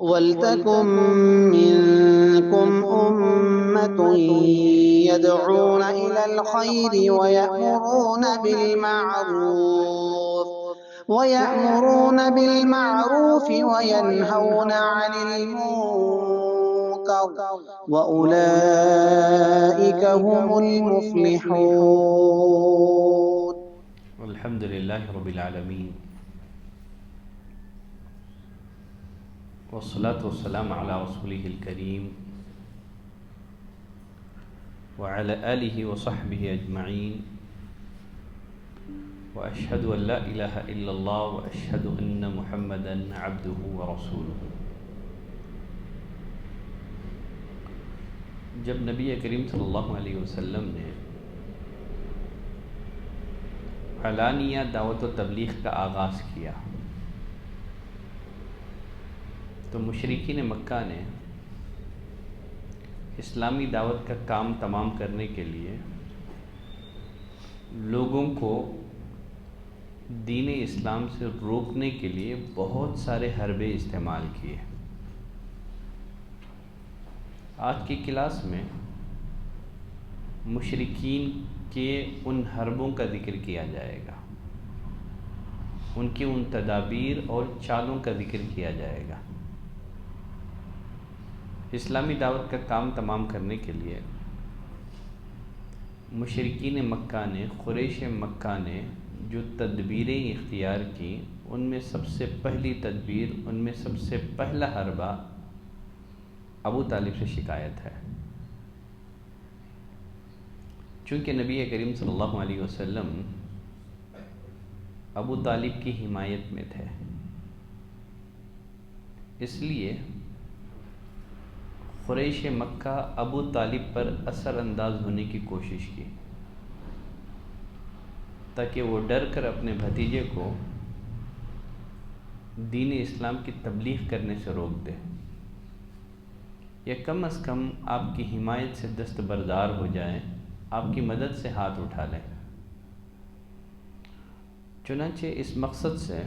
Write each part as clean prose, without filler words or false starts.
وَلْتَكُن مِّنكُمْ أُمَّةٌ يَدْعُونَ إِلَى الْخَيْرِ وَيَأْمُرُونَ بِالْمَعْرُوفِ وَيَنْهَوْنَ عَنِ الْمُنكَرِ وَأُولَٰئِكَ هُمُ الْمُفْلِحُونَ. الحمد للہ رب العالمین والصلاة والسلام علی رسولہ الکریم وعلی آلہ وصحبہ اجمعین واشہد ان لا الہ الا اللہ واشہد ان محمدا عبدہ ورسولہ۔ جب نبی کریم صلی اللہ علیہ وسلم نے علانیہ دعوت و تبلیغ کا آغاز کیا تو مشرکین مکہ نے اسلامی دعوت کا کام تمام کرنے کے لیے لوگوں کو دین اسلام سے روکنے کے لیے بہت سارے حربے استعمال کیے۔ آج کی کلاس میں مشرکین کے ان حربوں کا ذکر کیا جائے گا، ان کی ان تدابیر اور چالوں کا ذکر کیا جائے گا۔ اسلامی دعوت کا کام تمام کرنے کے لیے مشرکین مکہ نے، قریش مکہ نے جو تدبیریں اختیار کی، ان میں سب سے پہلی تدبیر، ان میں سب سے پہلا حربہ ابو طالب سے شکایت ہے۔ چونکہ نبی کریم صلی اللہ علیہ وسلم ابو طالب کی حمایت میں تھے، اس لیے قریش مکہ ابو طالب پر اثر انداز ہونے کی کوشش کی تاکہ وہ ڈر کر اپنے بھتیجے کو دین اسلام کی تبلیغ کرنے سے روک دے، یا کم از کم آپ کی حمایت سے دستبردار ہو جائیں، آپ کی مدد سے ہاتھ اٹھا لیں۔ چنانچہ اس مقصد سے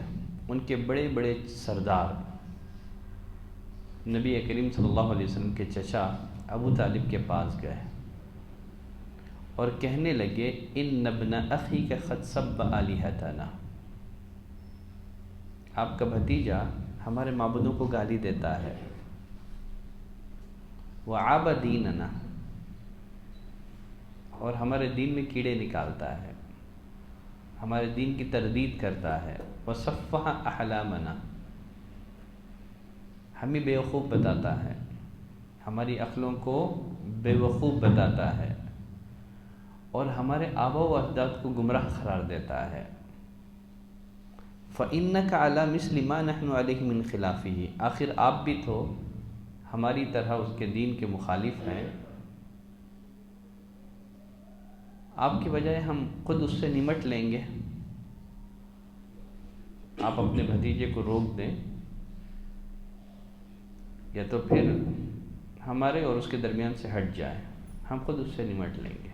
ان کے بڑے بڑے سردار نبی کریم صلی اللہ علیہ وسلم کے چچا ابو طالب کے پاس گئے اور کہنے لگے ان ابن اخیک قد سب آلہتنا، آپ کا بھتیجا ہمارے معبودوں کو گالی دیتا ہے، وعاب دیننا، اور ہمارے دین میں کیڑے نکالتا ہے، ہمارے دین کی تردید کرتا ہے، وصفح احلامنا، ہمیں بیوقوف بتاتا ہے، ہماری عقلوں کو بیوقوف بتاتا ہے، اور ہمارے آبا و اجداد کو گمراہ قرار دیتا ہے۔ فَإِنَّكَ عَلَى مِثْلِ مَا نَحْنُ عَلَيْهِ مِنْ خِلَافِهِ، آخر آپ بھی تو ہماری طرح اس کے دین کے مخالف ہیں، آپ کی بجائے ہم خود اس سے نمٹ لیں گے، آپ اپنے بھتیجے کو روک دیں، یا تو پھر ہمارے اور اس کے درمیان سے ہٹ جائیں، ہم خود اس سے نمٹ لیں گے۔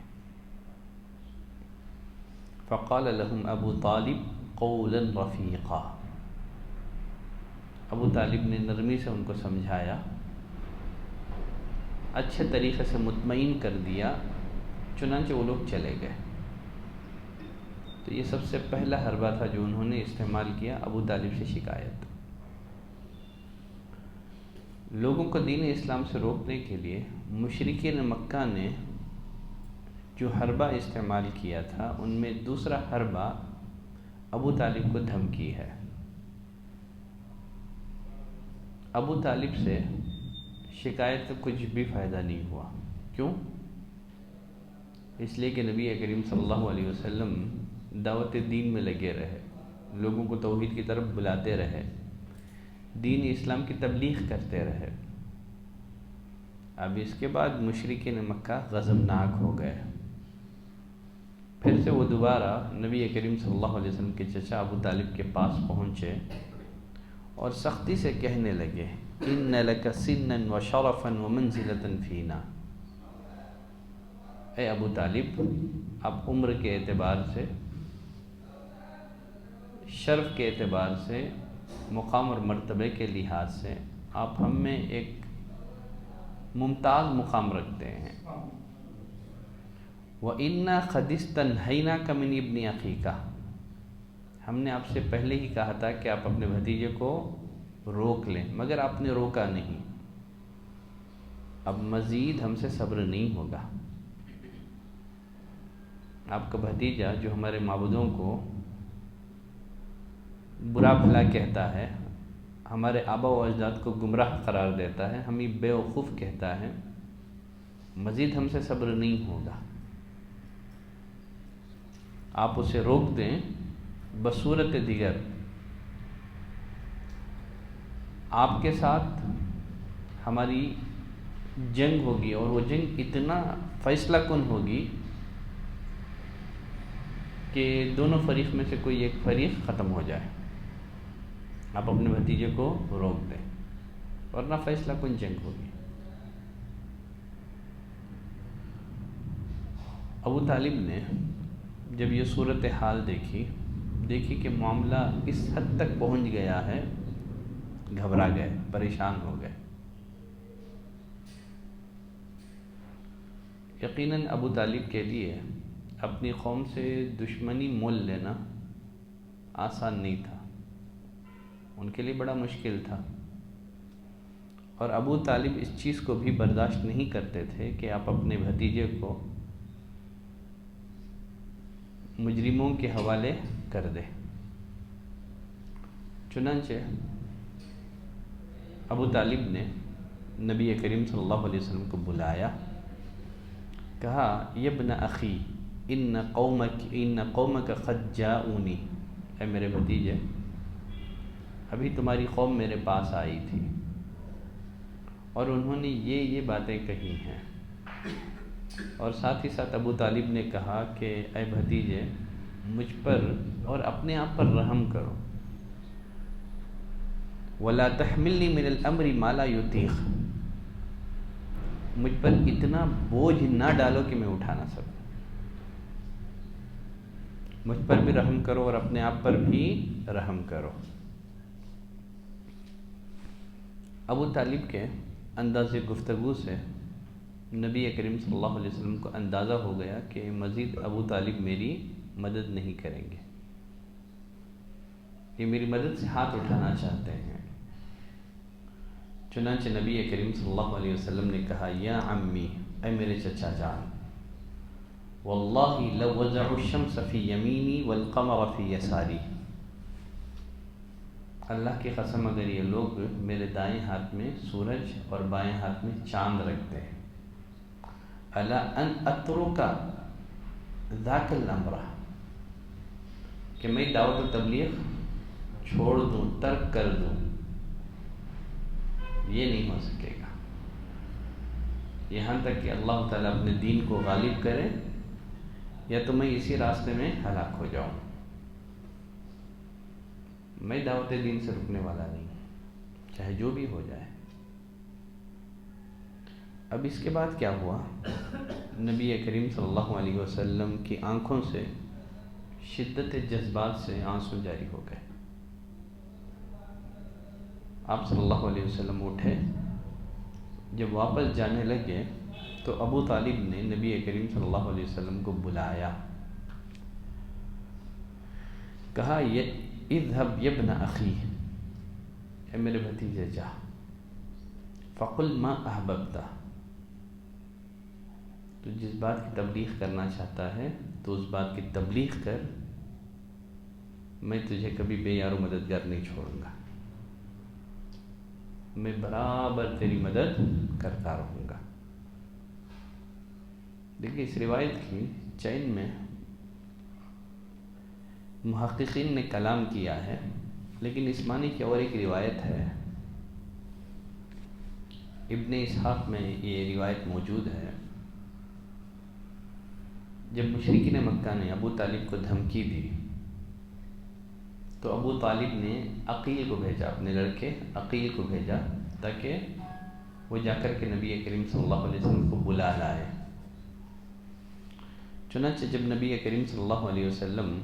فقال لهم ابو طالب قولا رفیقا، ابو طالب نے نرمی سے ان کو سمجھایا، اچھے طریقے سے مطمئن کر دیا، چنانچہ وہ لوگ چلے گئے۔ تو یہ سب سے پہلا حربہ تھا جو انہوں نے استعمال کیا، ابو طالب سے شکایت۔ لوگوں کو دین اسلام سے روکنے کے لیے مشرکین مکہ نے جو حربہ استعمال کیا تھا، ان میں دوسرا حربہ ابو طالب کو دھمکی ہے۔ ابو طالب سے شکایت کا کچھ بھی فائدہ نہیں ہوا، کیوں؟ اس لیے کہ نبی کریم صلی اللہ علیہ وسلم دعوت دین میں لگے رہے، لوگوں کو توحید کی طرف بلاتے رہے، دین اسلام کی تبلیغ کرتے رہے۔ اب اس کے بعد مشرکین مکہ غضبناک ہو گئے، پھر سے وہ دوبارہ نبی کریم صلی اللہ علیہ وسلم کے چچا ابو طالب کے پاس پہنچے اور سختی سے کہنے لگے ان لک سنا وشرفا ومنزلۃ فینا، اے ابو طالب، آپ عمر کے اعتبار سے، شرف کے اعتبار سے، مقام اور مرتبے کے لحاظ سے آپ ہم میں ایک ممتاز مقام رکھتے ہیں۔ وَإِنَّا قَدِ اسْتَنْهَيْنَاكَ مِنْ ابْنِ أَخِيكَ، ہم نے آپ سے پہلے ہی کہا تھا کہ آپ اپنے بھتیجے کو روک لیں، مگر آپ نے روکا نہیں۔ اب مزید ہم سے صبر نہیں ہوگا۔ آپ کا بھتیجا جو ہمارے معبودوں کو برا بھلا کہتا ہے، ہمارے آبا و اجداد کو گمراہ قرار دیتا ہے، ہمیں بیوقوف کہتا ہے، مزید ہم سے صبر نہیں ہوگا۔ آپ اسے روک دیں، بصورت دیگر آپ کے ساتھ ہماری جنگ ہوگی، اور وہ جنگ اتنا فیصلہ کن ہوگی کہ دونوں فریق میں سے کوئی ایک فریق ختم ہو جائے۔ آپ اپنے بھتیجے کو روک دیں، ورنہ فیصلہ کن جنگ ہوگی۔ ابو طالب نے جب یہ صورتحال دیکھی کہ معاملہ اس حد تک پہنچ گیا ہے، گھبرا گئے، پریشان ہو گئے۔ یقیناً ابو طالب کے لیے اپنی قوم سے دشمنی مول لینا آسان نہیں تھا، ان کے لیے بڑا مشکل تھا، اور ابو طالب اس چیز کو بھی برداشت نہیں کرتے تھے کہ آپ اپنے بھتیجے کو مجرموں کے حوالے کر دیں۔ چنانچہ ابو طالب نے نبی کریم صلی اللہ علیہ وسلم کو بلایا، کہا یا ابن اخی ان قومک قد جاؤنی، اے میرے بھتیجے ابھی تمہاری قوم میرے پاس آئی تھی اور انہوں نے یہ باتیں کہی ہیں، اور ساتھ ہی ساتھ ابو طالب نے کہا کہ اے بھتیجے مجھ پر اور اپنے آپ پر رحم کرو، وَلَا تَحْمِلْنِي مِنَ الْأَمْرِ مَا لَا يُطِيقُ، مجھ پر اتنا بوجھ نہ ڈالو کہ میں اٹھا نہ سکوں، مجھ پر بھی رحم کرو اور اپنے آپ پر بھی رحم کرو۔ ابو طالب کے انداز گفتگو سے نبی کریم صلی اللہ علیہ وسلم کو اندازہ ہو گیا کہ مزید ابو طالب میری مدد نہیں کریں گے، یہ میری مدد سے ہاتھ اٹھانا چاہتے ہیں۔ چنانچہ نبی کریم صلی اللہ علیہ وسلم نے کہا یا عمی، اے میرے چچا جان، واللہ لو وضعوا الشمس فی یمینی والقمر فی یساری، اللہ کی قسم اگر یہ لوگ میرے دائیں ہاتھ میں سورج اور بائیں ہاتھ میں چاند رکھتے ہیں، الا ان اترک ذاک الامر، کہ میں دعوت و تبلیغ چھوڑ دوں، ترک کر دوں، یہ نہیں ہو سکے گا، یہاں تک کہ اللہ تعالیٰ اپنے دین کو غالب کرے یا تو میں اسی راستے میں ہلاک ہو جاؤں، میں دعوت دین سے رکنے والا نہیں، چاہے جو بھی ہو جائے۔ اب اس کے بعد کیا ہوا، نبی کریم صلی اللہ علیہ وسلم کی آنکھوں سے شدت جذبات سے آنسو جاری ہو گئے۔ آپ صلی اللہ علیہ وسلم اٹھے، جب واپس جانے لگے تو ابو طالب نے نبی کریم صلی اللہ علیہ وسلم کو بلایا، کہا اذهب یا ابن اخی، اے میرے بھتیجے جا، فقل ما احببت، تو جس بات کی تبلیغ کرنا چاہتا ہے تو اس بات کی تبلیغ کر، میں تجھے کبھی بے یار و مددگار نہیں چھوڑوں گا، میں برابر تیری مدد کرتا رہوں گا۔ دیکھیے اس روایت کی چین میں محققین نے کلام کیا ہے، لیکن اس معنی کی اور ایک روایت ہے، ابن اسحاق میں یہ روایت موجود ہے، جب مشرکین مکہ نے ابو طالب کو دھمکی دی تو ابو طالب نے عقیل کو بھیجا، اپنے لڑکے عقیل کو بھیجا تاکہ وہ جا کر کے نبی کریم صلی اللہ علیہ وسلم کو بلا لائے۔ چنانچہ جب نبی کریم صلی اللہ علیہ وسلم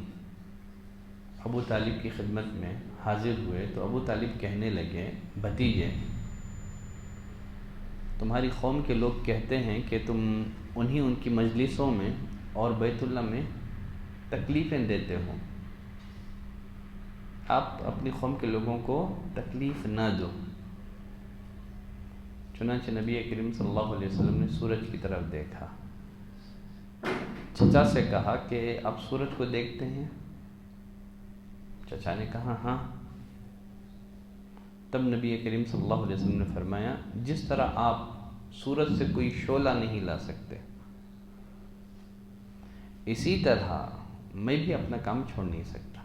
ابو طالب کی خدمت میں حاضر ہوئے تو ابو طالب کہنے لگے، بھتیجے تمہاری قوم کے لوگ کہتے ہیں کہ تم انہیں ان کی مجلسوں میں اور بیت اللہ میں تکلیفیں دیتے ہو، آپ اپنی قوم کے لوگوں کو تکلیف نہ دو۔ چنانچہ نبی کریم صلی اللہ علیہ وسلم نے سورج کی طرف دیکھا، چچا سے کہا کہ آپ سورج کو دیکھتے ہیں؟ چچا نے کہا ہاں۔ تب نبی کریم صلی اللہ علیہ وسلم نے فرمایا، جس طرح آپ سورج سے کوئی شعلہ نہیں لا سکتے، اسی طرح میں بھی اپنا کام چھوڑ نہیں سکتا،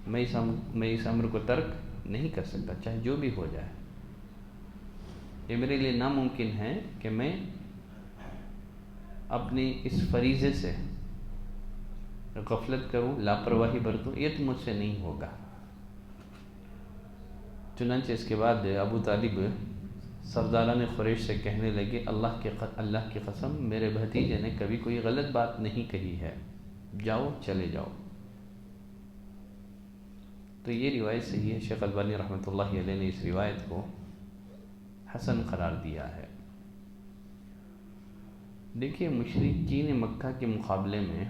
میں اس امر کو ترک نہیں کر سکتا چاہے جو بھی ہو جائے۔ یہ میرے لیے ناممکن ہے کہ میں اپنی اس فریضے سے غفلت کروں، لاپرواہی برتوں، یہ تو مجھ سے نہیں ہوگا۔ چنانچہ اس کے بعد ابو طالب سرداران قریش سے کہنے لگے، اللہ کی قسم میرے بھتیجے نے کبھی کوئی غلط بات نہیں کہی ہے، جاؤ چلے جاؤ۔ تو یہ روایت صحیح ہے، شیخ البانی رحمۃ اللہ علیہ نے اس روایت کو حسن قرار دیا ہے۔ دیکھیے، مشرکین مکہ کے مقابلے میں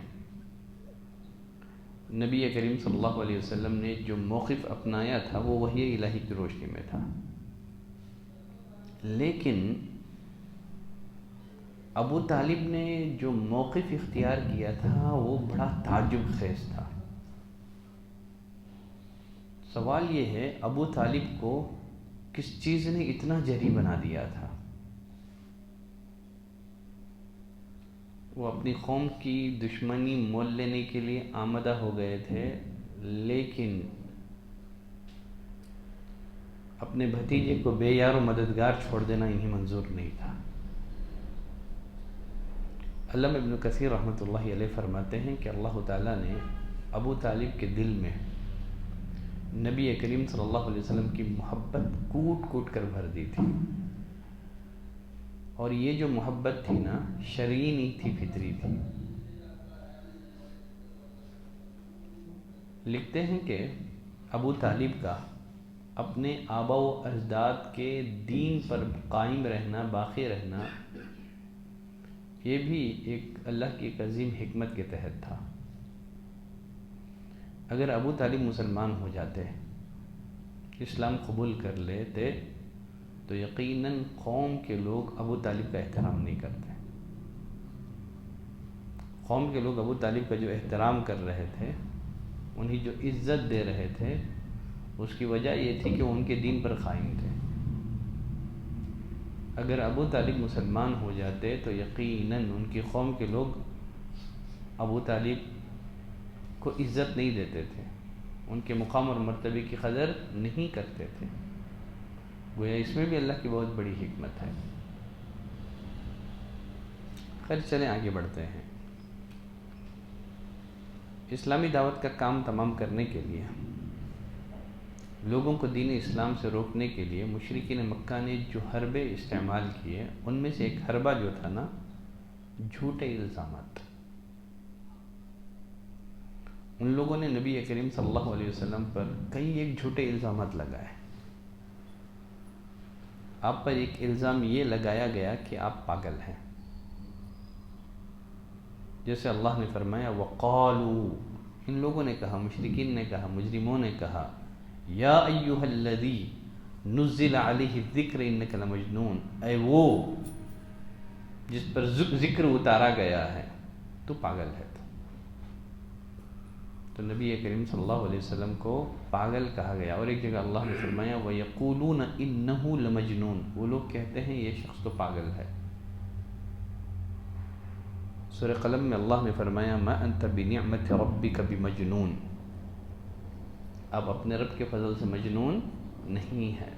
نبی کریم صلی اللہ علیہ وسلم نے جو موقف اپنایا تھا وہ وحی الہی کی روشنی میں تھا، لیکن ابو طالب نے جو موقف اختیار کیا تھا وہ بڑا تعجب خیز تھا۔ سوال یہ ہے، ابو طالب کو کس چیز نے اتنا جری بنا دیا تھا؟ وہ اپنی قوم کی دشمنی مول لینے کے لیے آمادہ ہو گئے تھے، لیکن اپنے بھتیجے کو بے یار و مددگار چھوڑ دینا انہیں منظور نہیں تھا۔ علامہ ابن کثیر رحمۃ اللہ علیہ فرماتے ہیں کہ اللہ تعالیٰ نے ابو طالب کے دل میں نبی کریم صلی اللہ علیہ وسلم کی محبت کوٹ کوٹ کر بھر دی تھی، اور یہ جو محبت تھی نا، شرعی نہیں تھی، فطری تھی۔ لکھتے ہیں کہ ابو طالب کا اپنے آبا و اجداد کے دین پر قائم رہنا، باقی رہنا، یہ بھی ایک اللہ کی ایک عظیم حکمت کے تحت تھا۔ اگر ابو طالب مسلمان ہو جاتے، اسلام قبول کر لیتے، تو یقیناً قوم کے لوگ ابو طالب کا احترام نہیں کرتے۔ قوم کے لوگ ابو طالب کا جو احترام کر رہے تھے، انہیں جو عزت دے رہے تھے، اس کی وجہ یہ تھی کہ وہ ان کے دین پر قائم تھے۔ اگر ابو طالب مسلمان ہو جاتے تو یقیناً ان کی قوم کے لوگ ابو طالب کو عزت نہیں دیتے تھے، ان کے مقام اور مرتبے کی قدر نہیں کرتے تھے۔ گویا اس میں بھی اللہ کی بہت بڑی حکمت ہے۔ خیر، چلیں آگے بڑھتے ہیں۔ اسلامی دعوت کا کام تمام کرنے کے لیے، لوگوں کو دین اسلام سے روکنے کے لیے مشرکین مکہ نے جو حربے استعمال کیے، ان میں سے ایک حربہ جو تھا نا، جھوٹے الزامات۔ ان لوگوں نے نبی کریم صلی اللہ علیہ وسلم پر کئی ایک جھوٹے الزامات لگائے۔ آپ پر ایک الزام یہ لگایا گیا کہ آپ پاگل ہیں، جیسے اللہ نے فرمایا وَقَالُوا، ان لوگوں نے کہا، مشرکین نے کہا، مجرموں نے کہا، یا ایھا الذی نزل علیہ الذکر انک لمجنون، اے وہ جس پر ذکر اتارا گیا ہے، تو پاگل ہے۔ تو نبی کریم صلی اللہ علیہ وسلم کو پاگل کہا گیا، اور ایک جگہ اللہ نے فرمایا وَيَقُولُونَ إِنَّهُ لَمَجْنُونَ، وہ لوگ کہتے ہیں یہ شخص تو پاگل ہے۔ سورہ قلم میں اللہ نے فرمایا مَا أَنْتَ بِنِعْمَةِ رَبِّكَ بِمَجْنُون، آپ اپنے رب کے فضل سے مجنون نہیں ہے۔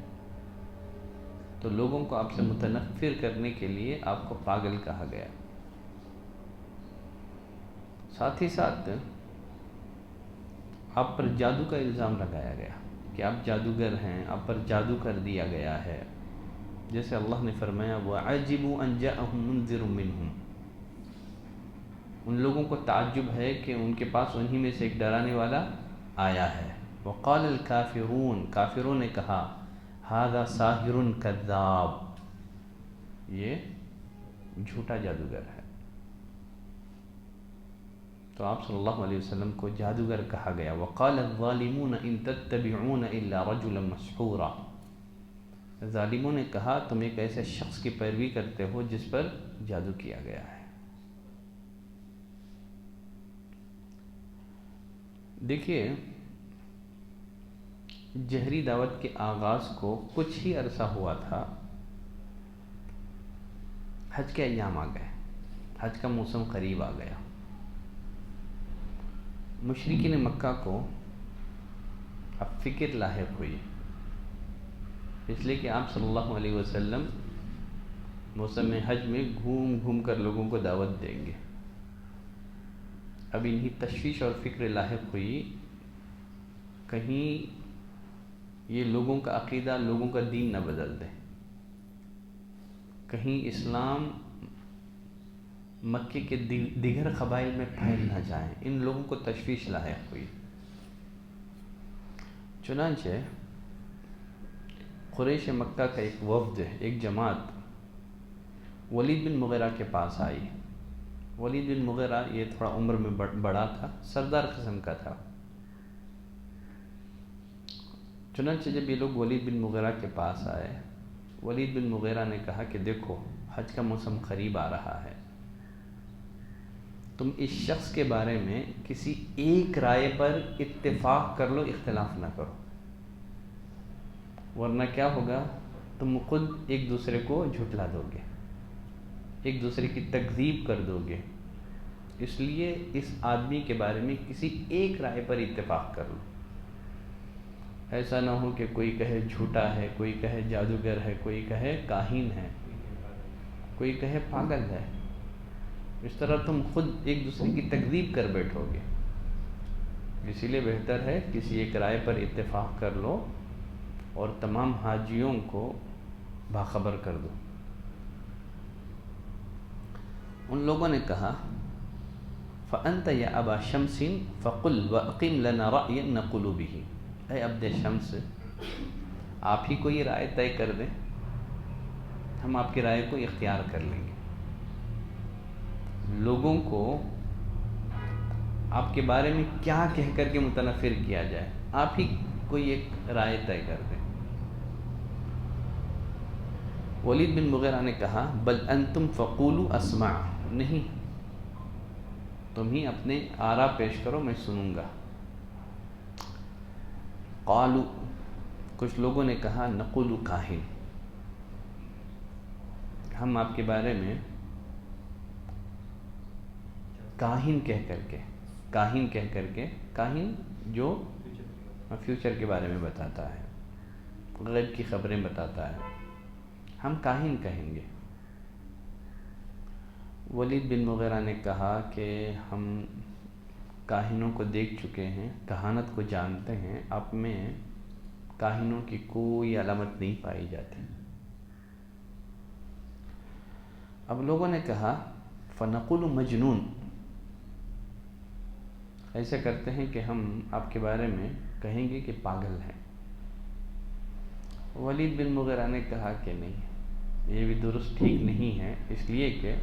تو لوگوں کو آپ سے متنفر کرنے کے لیے آپ کو پاگل کہا گیا۔ ساتھ ہی ساتھ آپ پر جادو کا الزام لگایا گیا کہ آپ جادوگر ہیں، آپ پر جادو کر دیا گیا ہے، جیسے اللہ نے فرمایا وَعَجِبُوا أَنْ جَاءَهُم مُنذِرٌ مِّنْهُمْ، ان لوگوں کو تعجب ہے کہ ان کے پاس انہی میں سے ایک ڈرانے والا آیا ہے۔ وَقَالَ الْكَافِرُونَ، کافروں نے کہا ھذا ساحر کذاب، یہ جھوٹا جادوگر ہے۔ تو آپ صلی اللہ علیہ وسلم کو جادوگر کہا گیا۔ وقال الظالمون ان تتبعون الا رجلا مسحورا، ظالموں نے کہا تم ایک ایسے شخص کی پیروی کرتے ہو جس پر جادو کیا گیا ہے۔ دیکھیے، جہری دعوت کے آغاز کو کچھ ہی عرصہ ہوا تھا، حج کے ایام آ گئے، حج کا موسم قریب آ گیا۔ مشرکین مکہ کو اب فکر لاحق ہوئی، اس لیے کہ آپ صلی اللہ علیہ وسلم موسم حج میں گھوم گھوم کر لوگوں کو دعوت دیں گے۔ اب انہی تشویش اور فکر لاحق ہوئی، کہیں یہ لوگوں کا عقیدہ، لوگوں کا دین نہ بدل دے، کہیں اسلام مکے کے دیگر قبائل میں پھیل نہ جائیں، ان لوگوں کو تشویش لاحق ہوئی۔ چنانچہ قریش مکہ کا ایک وفد، ایک جماعت ولید بن مغیرہ کے پاس آئی۔ ولید بن مغیرہ یہ تھوڑا عمر میں بڑا تھا، سردار قسم کا تھا۔ چنانچہ جب یہ لوگ ولید بن مغیرہ کے پاس آئے، ولید بن مغیرہ نے کہا کہ دیکھو حج کا موسم قریب آ رہا ہے، تم اس شخص کے بارے میں کسی ایک رائے پر اتفاق کر لو، اختلاف نہ کرو، ورنہ کیا ہوگا، تم خود ایک دوسرے کو جھٹلا دو گے، ایک دوسرے کی تکذیب کر دو گے، اس لیے اس آدمی کے بارے میں کسی ایک رائے پر اتفاق کر لو۔ ایسا نہ ہو کہ کوئی کہے جھوٹا ہے، کوئی کہے جادوگر ہے، کوئی کہے کاہن ہے، کوئی کہے پاگل ہے، اس طرح تم خود ایک دوسرے کی تکذیب کر بیٹھو گے، اسی لیے بہتر ہے کسی ایک رائے پر اتفاق کر لو اور تمام حاجیوں کو باخبر کر دو۔ ان لوگوں نے کہا فَأَنْتَ يَا أَبَا شَمْسٍ فَقُلْ وَأَقِمْ لَنَا رَأْيًا نَقُولُ بِهِ، اے عبد شمس، آپ ہی کو یہ رائے طے کر دیں، ہم آپ کی رائے کو اختیار کر لیں گے۔ لوگوں کو آپ کے بارے میں کیا کہہ کر کے متنفر کیا جائے، آپ ہی کوئی ایک رائے طے کر دیں۔ ولید بن مغیرہ نے کہا بل انتم فقولوا اسمع، نہیں، تم ہی اپنے آراء پیش کرو، میں سنوں گا۔ قالوا، کچھ لوگوں نے کہا نقول کاہن، ہم آپ کے بارے میں کاہن کہہ کر کے، کاہن جو فیوچر کے بارے میں بتاتا ہے، غیب کی خبریں بتاتا ہے، ہم کاہن کہیں گے۔ ولید بن مغیرہ نے کہا کہ ہم کاہنوں کو دیکھ چکے ہیں، کہانت کو جانتے ہیں، آپ میں کاہنوں کی کوئی علامت نہیں پائی جاتی۔ اب لوگوں نے کہا فنقول مجنون، ایسے کرتے ہیں کہ ہم آپ کے بارے میں کہیں گے کہ پاگل ہیں۔ ولید بن مغیرہ نے کہا کہ نہیں، یہ بھی درست ٹھیک نہیں ہے، اس لیے کہ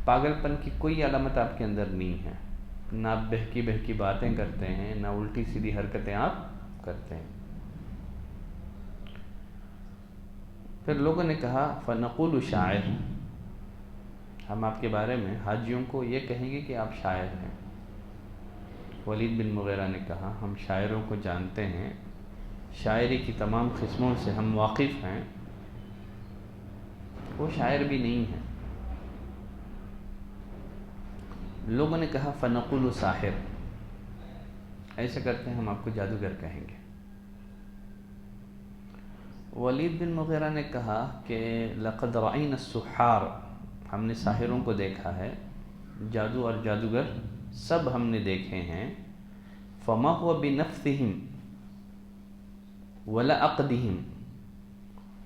پاگل پن کی کوئی علامت آپ کے اندر نہیں ہے، نہ آپ بہکی باتیں کرتے ہیں، نہ الٹی سیدھی حرکتیں آپ کرتے ہیں۔ پھر لوگوں نے کہا فنقول شاعر، ہم آپ کے بارے میں حاجیوں کو یہ کہیں گے کہ آپ شاعر ہیں۔ ولید بن مغیرہ نے کہا ہم شاعروں کو جانتے ہیں، شاعری کی تمام قسموں سے ہم واقف ہیں، وہ شاعر بھی نہیں ہیں۔ لوگوں نے کہا فنقول ساحر، ایسا کرتے ہیں ہم آپ کو جادوگر کہیں گے۔ ولید بن مغیرہ نے کہا کہ لقد رأینا السحار، ہم نے ساحروں کو دیکھا ہے، جادو اور جادوگر سب ہم نے دیکھے ہیں۔ فما هو بنفسهم ولا عقدهم،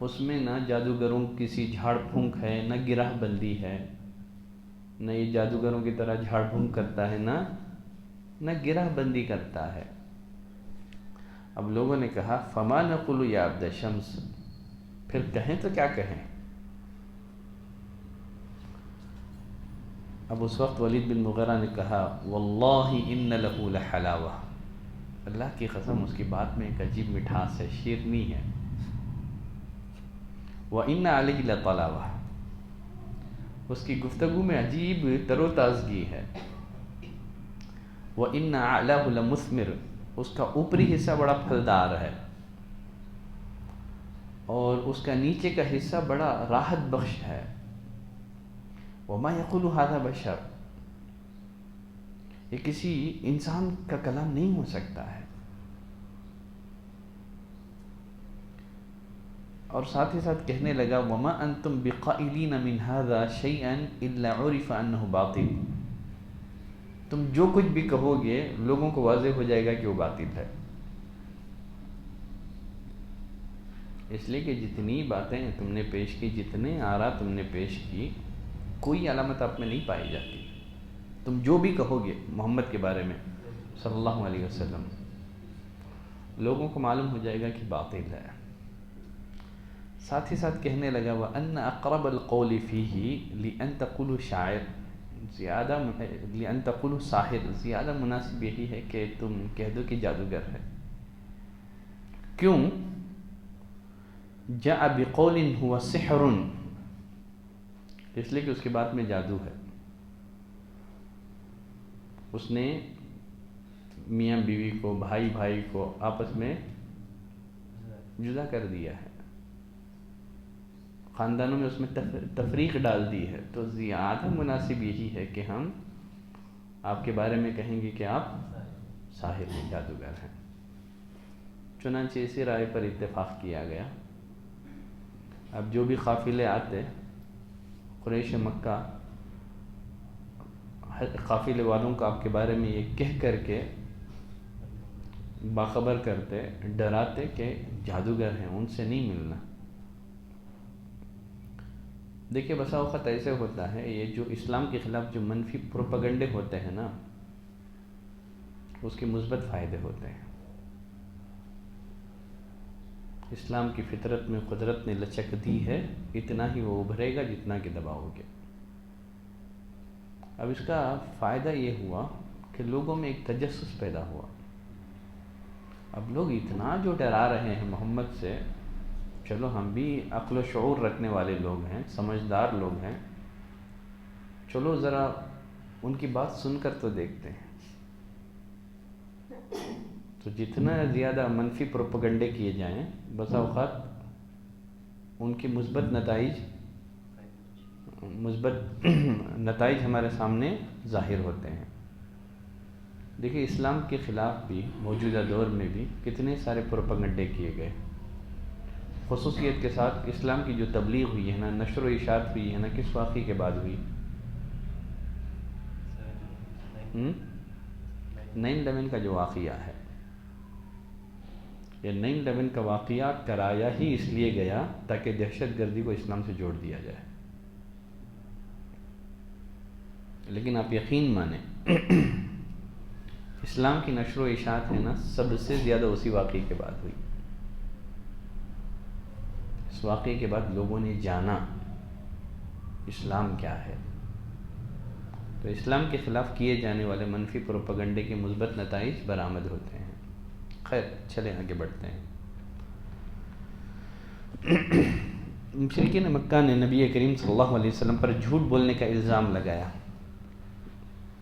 اس میں نہ جادوگروں کسی جھاڑ پھونک ہے، نہ گرہ بندی ہے، نہ یہ جادوگروں کی طرح جھاڑ پھونک کرتا ہے، نہ گرہ بندی کرتا ہے۔ اب لوگوں نے کہا فما نقول یا عبد الشمس، پھر کہیں تو کیا کہیں؟ اب اس وقت ولید بن مغیرہ نے کہا واللہ ان لہ لحلاوہ، اللہ کی قسم اس کی بات میں ایک عجیب مٹھاس ہے، شیرنی ہے، وَإِنَّ عَلَيْهِ لَطَلَاوَةً، اس کی گفتگو میں عجیب تر و تازگی ہے، وَإِنَّ أَعْلَاهُ لَمُثْمِرٌ، اس کا اوپری حصہ بڑا پھلدار ہے اور اس کا نیچے کا حصہ بڑا راحت بخش ہے، وَمَا يَقُولُ هَذَا بَشَرٌ، یہ کسی انسان کا کلام نہیں ہو سکتا ہے، اور ساتھ ہی ساتھ کہنے لگا وَمَا أَنْتُمْ بِقَائِلِينَ مِنْ هَذَا شَيْئًا إِلَّا عُرِفَ أَنَّهُ بَاطِلٌ، تم جو کچھ بھی کہو گے لوگوں کو واضح ہو جائے گا کہ وہ باطل ہے، اس لیے کہ جتنی باتیں تم نے پیش کی، جتنے آراء تم نے پیش کی، کوئی علامت آپ میں نہیں پائی جاتی، تم جو بھی کہو گے محمد کے بارے میں صلی اللہ علیہ وسلم، لوگوں کو معلوم ہو جائے گا کہ باطل ہے۔ ساتھ ہی ساتھ کہنے لگا وَأَنَّ أَقْرَبَ الْقَوْلِ فِيهِ لِأَن تَقُولُوا شَاعِرٌ، لِأَن تَقُولُوا سَاحِرٌ، زیادہ مناسب یہی ہے کہ تم کہہ دو کہ جادوگر ہے، کیوں؟ جَاءَ بِقَوْلٍ هُوَ سِحْرٌ، اس لیے کہ اس کی بات میں جادو ہے، اس نے میاں بیوی کو، بھائی بھائی کو آپس میں جدا کر دیا ہے، خاندانوں میں اس میں تفریق ڈال دی ہے، تو زیادہ مناسب یہی ہے کہ ہم آپ کے بارے میں کہیں گے کہ آپ ساحر ہیں، جادوگر ہیں۔ چنانچہ اسی رائے پر اتفاق کیا گیا۔ اب جو بھی قافلے آتے، قریش مکہ قافلے والوں کو آپ کے بارے میں یہ کہہ کر کے باخبر کرتے، ڈراتے کہ جادوگر ہیں، ان سے نہیں ملنا۔ دیکھیے بسا اوقات ایسے ہوتا ہے، یہ جو اسلام کے خلاف جو منفی پروپیگنڈے ہوتے ہیں نا، اس کے مثبت فائدے ہوتے ہیں۔ اسلام کی فطرت میں قدرت نے لچک دی ہے، اتنا ہی وہ ابھرے گا جتنا کہ دباؤ گے۔ اب اس کا فائدہ یہ ہوا کہ لوگوں میں ایک تجسس پیدا ہوا، اب لوگ اتنا جو ڈرا رہے ہیں محمد سے، چلو ہم بھی عقل و شعور رکھنے والے لوگ ہیں، سمجھدار لوگ ہیں، چلو ذرا ان کی بات سن کر تو دیکھتے ہیں۔ تو جتنا زیادہ منفی پروپیگنڈے کیے جائیں، بسا اوقات ان کے مثبت نتائج ہمارے سامنے ظاہر ہوتے ہیں۔ دیکھیے اسلام کے خلاف بھی موجودہ دور میں بھی کتنے سارے پروپیگنڈے کیے گئے، خصوصیت کے ساتھ اسلام کی جو تبلیغ ہوئی ہے نا، نشر و اشاعت ہوئی ہے نا، کس واقعے کے بعد ہوئی؟ 9/11 کا جو واقعہ ہے، یہ 9/11 کا واقعہ کرایا ہی اس لیے گیا تاکہ دہشت گردی کو اسلام سے جوڑ دیا جائے، لیکن آپ یقین مانیں اسلام کی نشر و اشاعت ہے نا، سب سے زیادہ اسی واقعے کے بعد ہوئی۔ اس واقعے کے بعد لوگوں نے جانا اسلام کیا ہے، تو اسلام کے خلاف کیے جانے والے منفی پروپیگنڈے کے مثبت نتائج برآمد ہوتے ہیں۔ خیر چلیں آگے بڑھتے ہیں۔ مشرکین مکہ نے نبی کریم صلی اللہ علیہ وسلم پر جھوٹ بولنے کا الزام لگایا،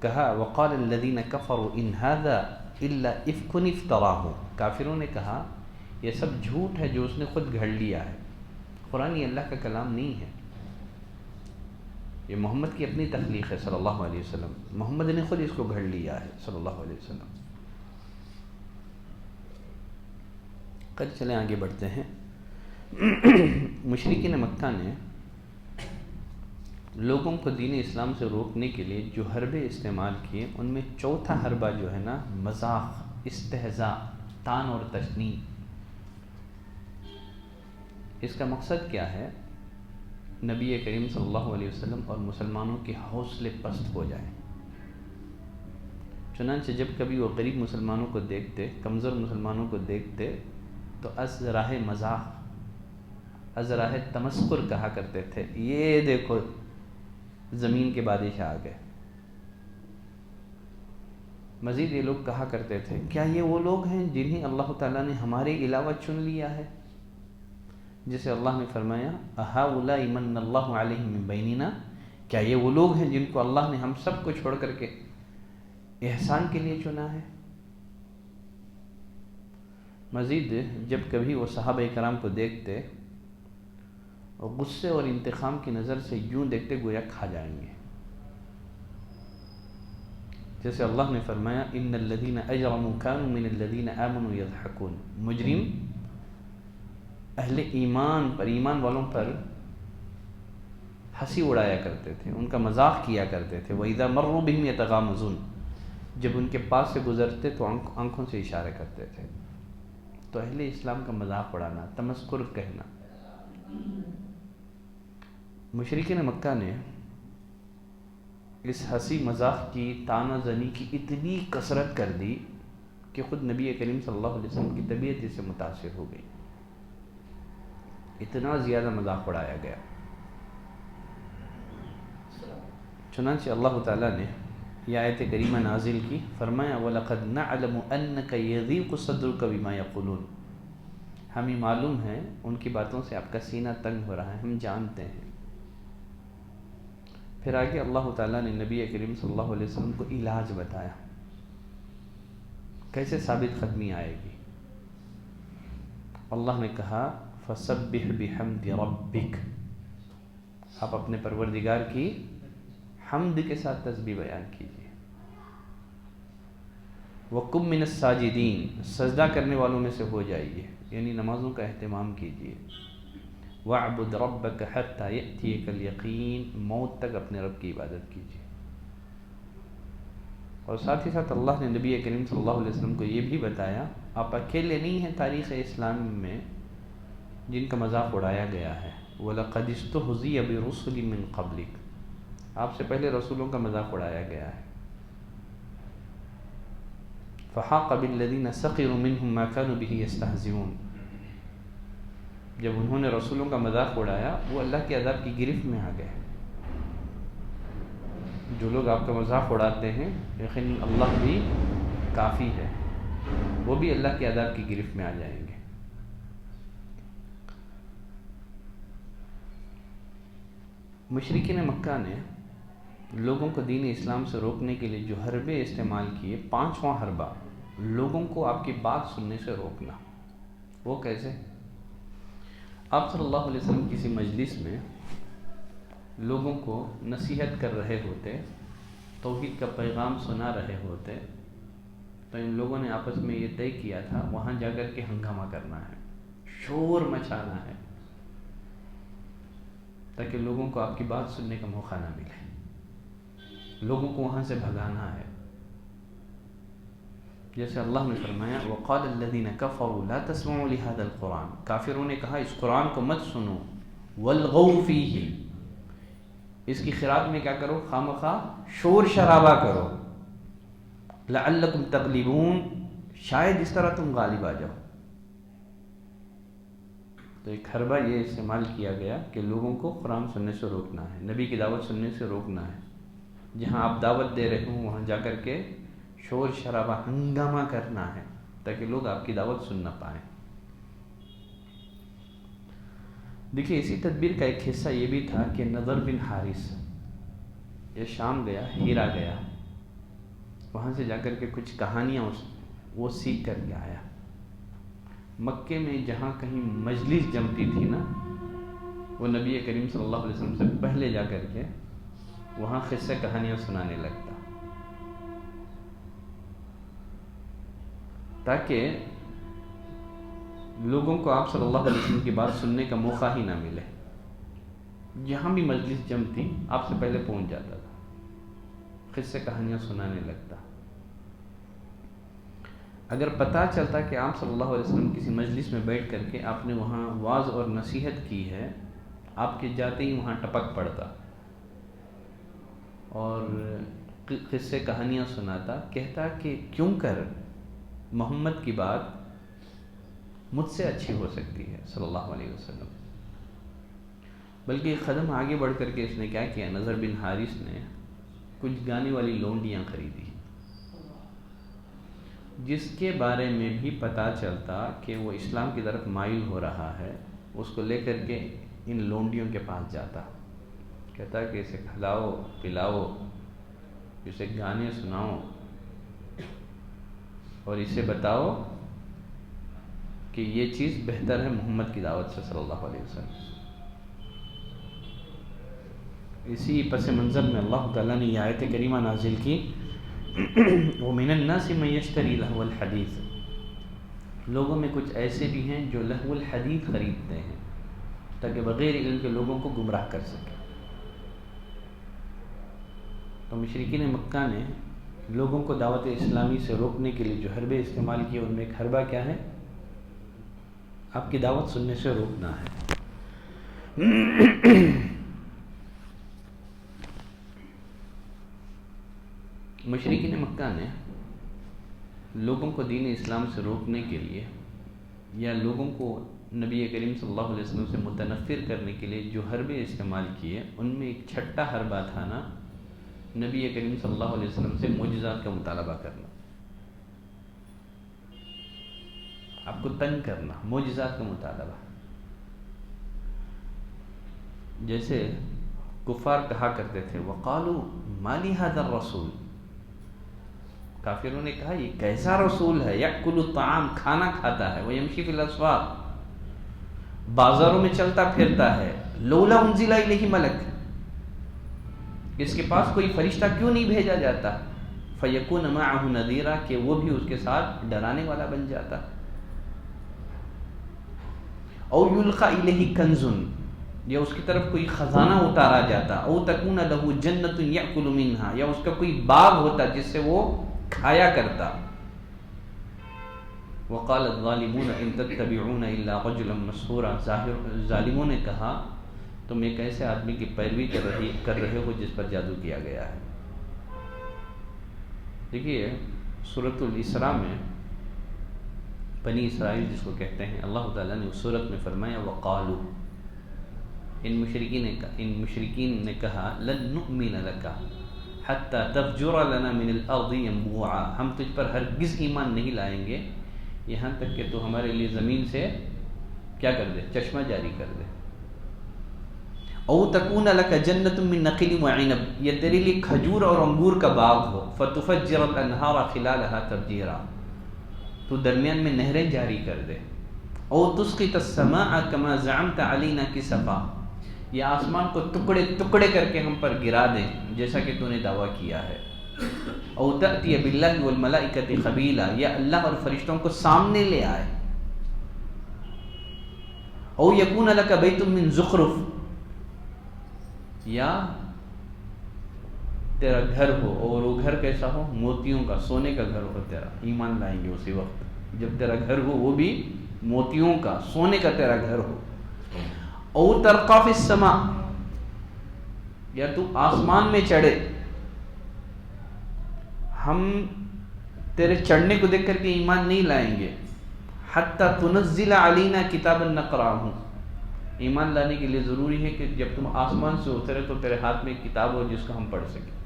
کہا وقال الذین کفروا ان ھذا الا افک افتراہ، کافروں نے کہا یہ سب جھوٹ ہے جو اس نے خود گھڑ لیا ہے، قرآن یہ اللہ کا کلام نہیں ہے، یہ محمد کی اپنی تخلیق ہے صلی اللہ علیہ وسلم، محمد نے خود اس کو گھڑ لیا ہے صلی اللہ علیہ وسلم۔ چلیں آگے بڑھتے ہیں۔ مشرکین مکہ نے لوگوں کو دین اسلام سے روکنے کے لیے جو حربے استعمال کیے، ان میں چوتھا حربہ جو ہے نا، مذاق، استہزاء، تان اور تشنیع۔ اس کا مقصد کیا ہے؟ نبی کریم صلی اللہ علیہ وسلم اور مسلمانوں کے حوصلے پست ہو جائیں۔ چنانچہ جب کبھی وہ غریب مسلمانوں کو دیکھتے، کمزور مسلمانوں کو دیکھتے تو از راہ مزاح، از راہ تمسخر کہا کرتے تھے، یہ دیکھو زمین کے بادشاہ آ گئے۔ مزید یہ لوگ کہا کرتے تھے، کیا یہ وہ لوگ ہیں جنہیں اللہ تعالیٰ نے ہمارے علاوہ چن لیا ہے؟ جسے اللہ نے فرمایا اَهَؤُلَاءِ مَنَّ اللَّهُ عَلَيْهِم مِّن بَيْنِنَا، کیا یہ وہ لوگ ہیں جن کو اللہ نے ہم سب کو چھوڑ کر کے احسان کے لیے چنا ہے؟ مزید جب کبھی وہ صحابہ کرام کو دیکھتے اور غصے اور انتقام کی نظر سے یوں دیکھتے گویا کھا جائیں گے، جیسے اللہ نے فرمایا ان الذین اجرموا كانوا من الذین آمنوا يضحكون، مجرم اہل ایمان پر، ایمان والوں پر ہنسی اڑایا کرتے تھے، ان کا مذاق کیا کرتے تھے۔ وَإِذَا مَرُّوا بِهِمْ يَتَغَامَزُونَ، جب ان کے پاس سے گزرتے تو آنکھوں سے اشارے کرتے تھے۔ تو اہل اسلام کا مذاق اڑانا، تمسخر کہنا۔ مشرکین مکہ نے اس ہنسی مذاق کی، طعنہ زنی کی اتنی کثرت کر دی کہ خود نبی کریم صلی اللہ علیہ وسلم کی طبیعت اس سے متاثر ہو گئی، اتنا زیادہ مذاق اڑایا گیا۔ چنانچہ اللہ تعالیٰ نے یہ آیت کریمہ نازل کی، فرمایا وَلَقَدْ نَعْلَمُ أَنَّكَ يَضِيقُ صَدْرُكَ بِمَا يَقُولُونَ، ہمیں معلوم ہے ان کی باتوں سے آپ کا سینہ تنگ ہو رہا ہے، ہم جانتے ہیں۔ پھر آگے اللہ تعالیٰ نے نبی کریم صلی اللہ علیہ وسلم کو علاج بتایا، کیسے ثابت قدمی آئے گی۔ اللہ نے کہا فَسَبِّحْ بِحَمْدِ رَبِّكَ، آپ اپنے پروردگار کی حمد کے ساتھ تسبیح بیان کیجیے۔ وَقُم مِّنَ السَّاجِدِينَ، سجدہ کرنے والوں میں سے ہو جائیے، یعنی نمازوں کا اہتمام کیجیے۔ وَاعْبُدْ رَبَّكَ حَتَّى يَأْتِيَكَ الْيَقِينُ، موت تک اپنے رب کی عبادت کیجیے۔ اور ساتھ ہی ساتھ اللہ نے نبی کریم صلی اللہ علیہ وسلم کو یہ بھی بتایا، آپ اکیلے نہیں ہیں تاریخ اسلام میں جن کا مذاق اڑایا گیا ہے۔ وَلَقَدِ اسْتُهْزِئَ بِرُسُلٍ مِّن قَبْلِكَ، آپ سے پہلے رسولوں کا مذاق اڑایا گیا ہے۔ فَحَاقَ بِالَّذِينَ سَخِرُوا مِنْهُمْ مَا كَانُوا بِهِ يَسْتَهْزِئُونَ، جب انہوں نے رسولوں کا مذاق اڑایا وہ اللہ کے عذاب کی گرفت میں آ گئے۔ جو لوگ آپ کا مذاق اڑاتے ہیں یقیناً اللہ بھی کافی ہے، وہ بھی اللہ کے عذاب کی گرفت میں آ جائیں گے۔ مشرکین مکہ نے لوگوں کو دین اسلام سے روکنے کے لیے جو حربے استعمال کیے، پانچواں حربہ لوگوں کو آپ کی بات سننے سے روکنا۔ وہ کیسے؟ آپ صلی اللہ علیہ وسلم کسی مجلس میں لوگوں کو نصیحت کر رہے ہوتے، توحید کا پیغام سنا رہے ہوتے، تو ان لوگوں نے آپس میں یہ طے کیا تھا وہاں جا کر کے ہنگامہ کرنا ہے، شور مچانا ہے، تاکہ لوگوں کو آپ کی بات سننے کا موقع نہ ملے، لوگوں کو وہاں سے بھگانا ہے۔ جیسے اللہ نے فرمایا وَقَالَ الَّذِينَ كَفَرُوا لَا تَسْمَعُوا لِهَذَا الْقُرْآنِ، کافروں نے کہا اس قرآن کو مت سنو، وَالْغَوْا فِيهِ، اس کی خراج میں کیا کرو، خامخواہ شور شرابہ کرو، لَعَلَّكُمْ تَغْلِبُونَ، شاید اس طرح تم غالب آ جاؤ۔ تو ایک حربہ یہ استعمال کیا گیا کہ لوگوں کو قرآن سننے سے روکنا ہے، نبی کی دعوت سننے سے روکنا ہے، جہاں آپ دعوت دے رہے ہوں وہاں جا کر کے شور شرابہ ہنگامہ کرنا ہے تاکہ لوگ آپ کی دعوت سن نہ پائیں۔ دیکھیے اسی تدبیر کا ایک حصہ یہ بھی تھا کہ نضر بن حارث یہ شام گیا، ہیرا گیا، وہاں سے جا کر کے کچھ کہانیاں وہ سیکھ کر کے آیا۔ مکے میں جہاں کہیں مجلس جمتی تھی نا، وہ نبی کریم صلی اللہ علیہ وسلم سے پہلے جا کر کے وہاں قصے کہانیاں سنانے لگتا، تاکہ لوگوں کو آپ صلی اللہ علیہ وسلم کی بات سننے کا موقع ہی نہ ملے۔ جہاں بھی مجلس جمتی آپ سے پہلے پہنچ جاتا تھا، قصے کہانیاں سنانے لگتا۔ اگر پتہ چلتا کہ آپ صلی اللہ علیہ وسلم کسی مجلس میں بیٹھ کر کے آپ نے وہاں واعظ اور نصیحت کی ہے، آپ کے جاتے ہی وہاں ٹپک پڑتا اور قصے کہانیاں سناتا، کہتا کہ کیوں کر محمد کی بات مجھ سے اچھی ہو سکتی ہے صلی اللہ علیہ وسلم۔ بلکہ ایک قدم آگے بڑھ کر کے اس نے کیا کیا، نضر بن حارث نے کچھ گانے والی لونڈیاں خریدی، جس کے بارے میں بھی پتہ چلتا کہ وہ اسلام کی طرف مائل ہو رہا ہے، اس کو لے کر کے ان لونڈیوں کے پاس جاتا، کہتا کہ اسے کھلاؤ پلاؤ، اسے گانے سناؤ اور اسے بتاؤ کہ یہ چیز بہتر ہے محمد کی دعوت سے صلی اللہ علیہ وسلم۔ اسی پس منظر میں اللہ تعالیٰ نے یہ آیت کریمہ نازل کی، وَمِنَ النَّاسِ مَن يَشْتَرِي لَهْوَ الْحَدِيثِ، لوگوں میں کچھ ایسے بھی ہیں جو لہو الحدیث خریدتے ہیں تاکہ بغیر علم کے لوگوں کو گمراہ کر سکے۔ تو مشرکین مکہ نے لوگوں کو دعوت اسلامی سے روکنے کے لیے جو حربے استعمال کیے، ان میں ایک حربہ کیا ہے؟ آپ کی دعوت سننے سے روکنا ہے۔ مشرکین مکہ نے لوگوں کو دین اسلام سے روکنے کے لیے یا لوگوں کو نبی کریم صلی اللہ علیہ وسلم سے متنفر کرنے کے لیے جو حربے استعمال کیے، ان میں ایک چھٹا حربہ تھا نا، نبی کریم صلی اللہ علیہ وسلم سے معجزات کا مطالبہ کرنا، آپ کو تنگ کرنا، معجزات کا مطالبہ۔ جیسے کفار کہا کرتے تھے وَقَالُوا مَا لِهَذَا الرَّسُولِ، کافروں نے کہا یہ کیسا رسول ہے، یأکل الطعام، کھانا کھاتا ہے، وَيَمْشِي فِي الْأَسْوَاقِ، بازاروں میں چلتا پھرتا ہے، لولا انزل الیہ ملک، اس کے پاس کوئی فرشتہ کیوں نہیں بھیجا جاتا، فیکون معہ نذیرا، کہ وہ بھی اس کے ساتھ ڈرانے والا بن جاتا، او یلقى الیہ کنز، یا اس کی طرف کوئی خزانہ اتارا جاتا، او تکون لہ جنۃ یأکل منہا، یا اس کا کوئی باغ ہوتا جس سے وہ کھایا کرتا۔ وقال الظالمون ان تتبعون الا رجلا مسحورا، ظالموں نے کہا تم ایک ایسے آدمی کی پیروی کر رہے ہو جس پر جادو کیا گیا ہے۔ دیکھیے سورۃ الاسراء میں بنی اسرائیل جس کو کہتے ہیں، اللہ تعالیٰ نے اس سورت میں فرمایا وقالوا، ان مشرکین نے کہا لن نؤمن لک حتی تفجر لنا من الارض ينبوعا، ہم تجھ پر ہرگز ایمان نہیں لائیں گے یہاں تک کہ تو ہمارے لیے زمین سے کیا کر دے، چشمہ جاری کر دے، او تکون لک جنۃ من نخیل وعنب، یہ تیرے لیے کھجور اور انگور کا باغ ہو، فتفجر الانہار خلالها تفجیرا، تو درمیان میں نہریں جاری کر دے، او تسقط السماء کما زعمت علینا کسفا، یہ آسمان کو ٹکڑے ٹکڑے کر کے ہم پر گرا دیں جیسا کہ تو نے دعویٰ کیا ہے، او تأتی باللہ والملائکۃ قبیلا، یا اللہ اور فرشتوں کو سامنے لے آئے، او یکون لک بیت من زخرف، یا تیرا گھر ہو اور وہ گھر کیسا ہو، موتیوں کا، سونے کا گھر ہو تیرا، ایمان لائیں گے اسی وقت جب تیرا گھر ہو وہ بھی موتیوں کا، سونے کا تیرا گھر ہو، او ترقی فی السماء، یا تو آسمان میں چڑھے، ہم تیرے چڑھنے کو دیکھ کر کے ایمان نہیں لائیں گے، حتی تنزل علینا کتابا نقرأہ، ایمان لانے کے لیے ضروری ہے کہ جب تم آسمان سے اترے تو تیرے ہاتھ میں ایک کتاب ہو جس کو ہم پڑھ سکیں۔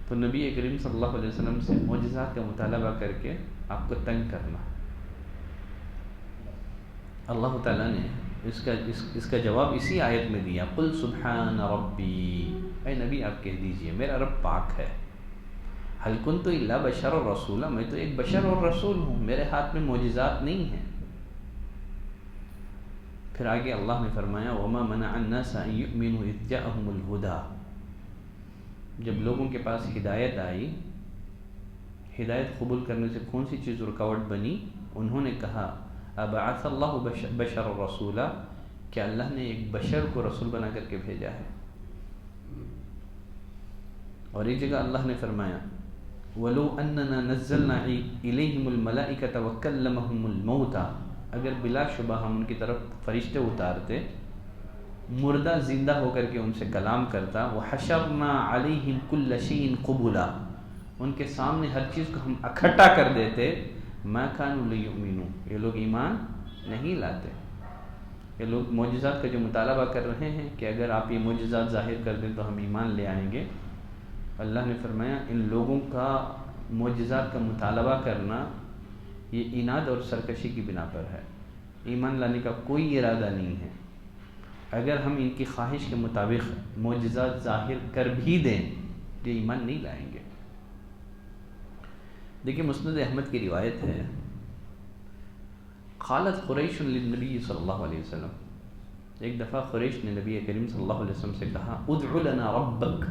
تو نبی کریم صلی اللہ علیہ وسلم سے معجزات کا مطالبہ کر کے آپ کو تنگ کرنا، اللہ تعالیٰ نے اس کا جواب اسی آیت میں دیا، قل سبحان ربی، اے نبی آپ کہہ دیجئے میرا رب پاک ہے، هل كنت الا بشر رسولا، میں تو ایک بشر اور رسول ہوں، میرے ہاتھ میں معجزات نہیں ہیں۔ پھر آگے اللہ نے فرمایا وما منع الناس ان يؤمنوا اذ جاءهم الهدى، جب لوگوں کے پاس ہدایت آئی، ہدایت قبول کرنے سے کون سی چیز رکاوٹ بنی؟ انہوں نے کہا ابعث اللہ بشر رسولا، کہ اللہ نے ایک بشر کو رسول بنا کر کے بھیجا ہے۔ اور ایک جگہ اللہ نے فرمایا وَلَوْ أَنَّنَا نَزَّلْنَا إِلَيْهِمُ الْمَلَائِكَةَ وَكَلَّمَهُمُ الْمَوْتَى، اگر بلا شبہ ہم ان کی طرف فرشتے اتارتے مردہ زندہ ہو کر کے ان سے کلام کرتا. وحشرنا علیہم کل شیء قبلا، ان کے سامنے ہر چیز کو ہم اکٹھا کر دیتے. ما كانوا لیؤمنوا، یہ لوگ ایمان نہیں لاتے. یہ لوگ معجزات کا جو مطالبہ کر رہے ہیں کہ اگر آپ یہ معجزات ظاہر کر دیں تو ہم ایمان لے آئیں گے، اللہ نے فرمایا ان لوگوں کا معجزات کا مطالبہ کرنا یہ عناد اور سرکشی کی بنا پر ہے، ایمان لانے کا کوئی ارادہ نہیں ہے. اگر ہم ان کی خواہش کے مطابق معجزات ظاہر کر بھی دیں تو ایمان نہیں لائیں گے. دیکھیں مسند احمد کی روایت ہے، قالت قریش للنبی صلی اللہ علیہ وسلم، ایک دفعہ قریش نے نبی کریم صلی اللہ علیہ وسلم سے کہا ادع لنا ربک،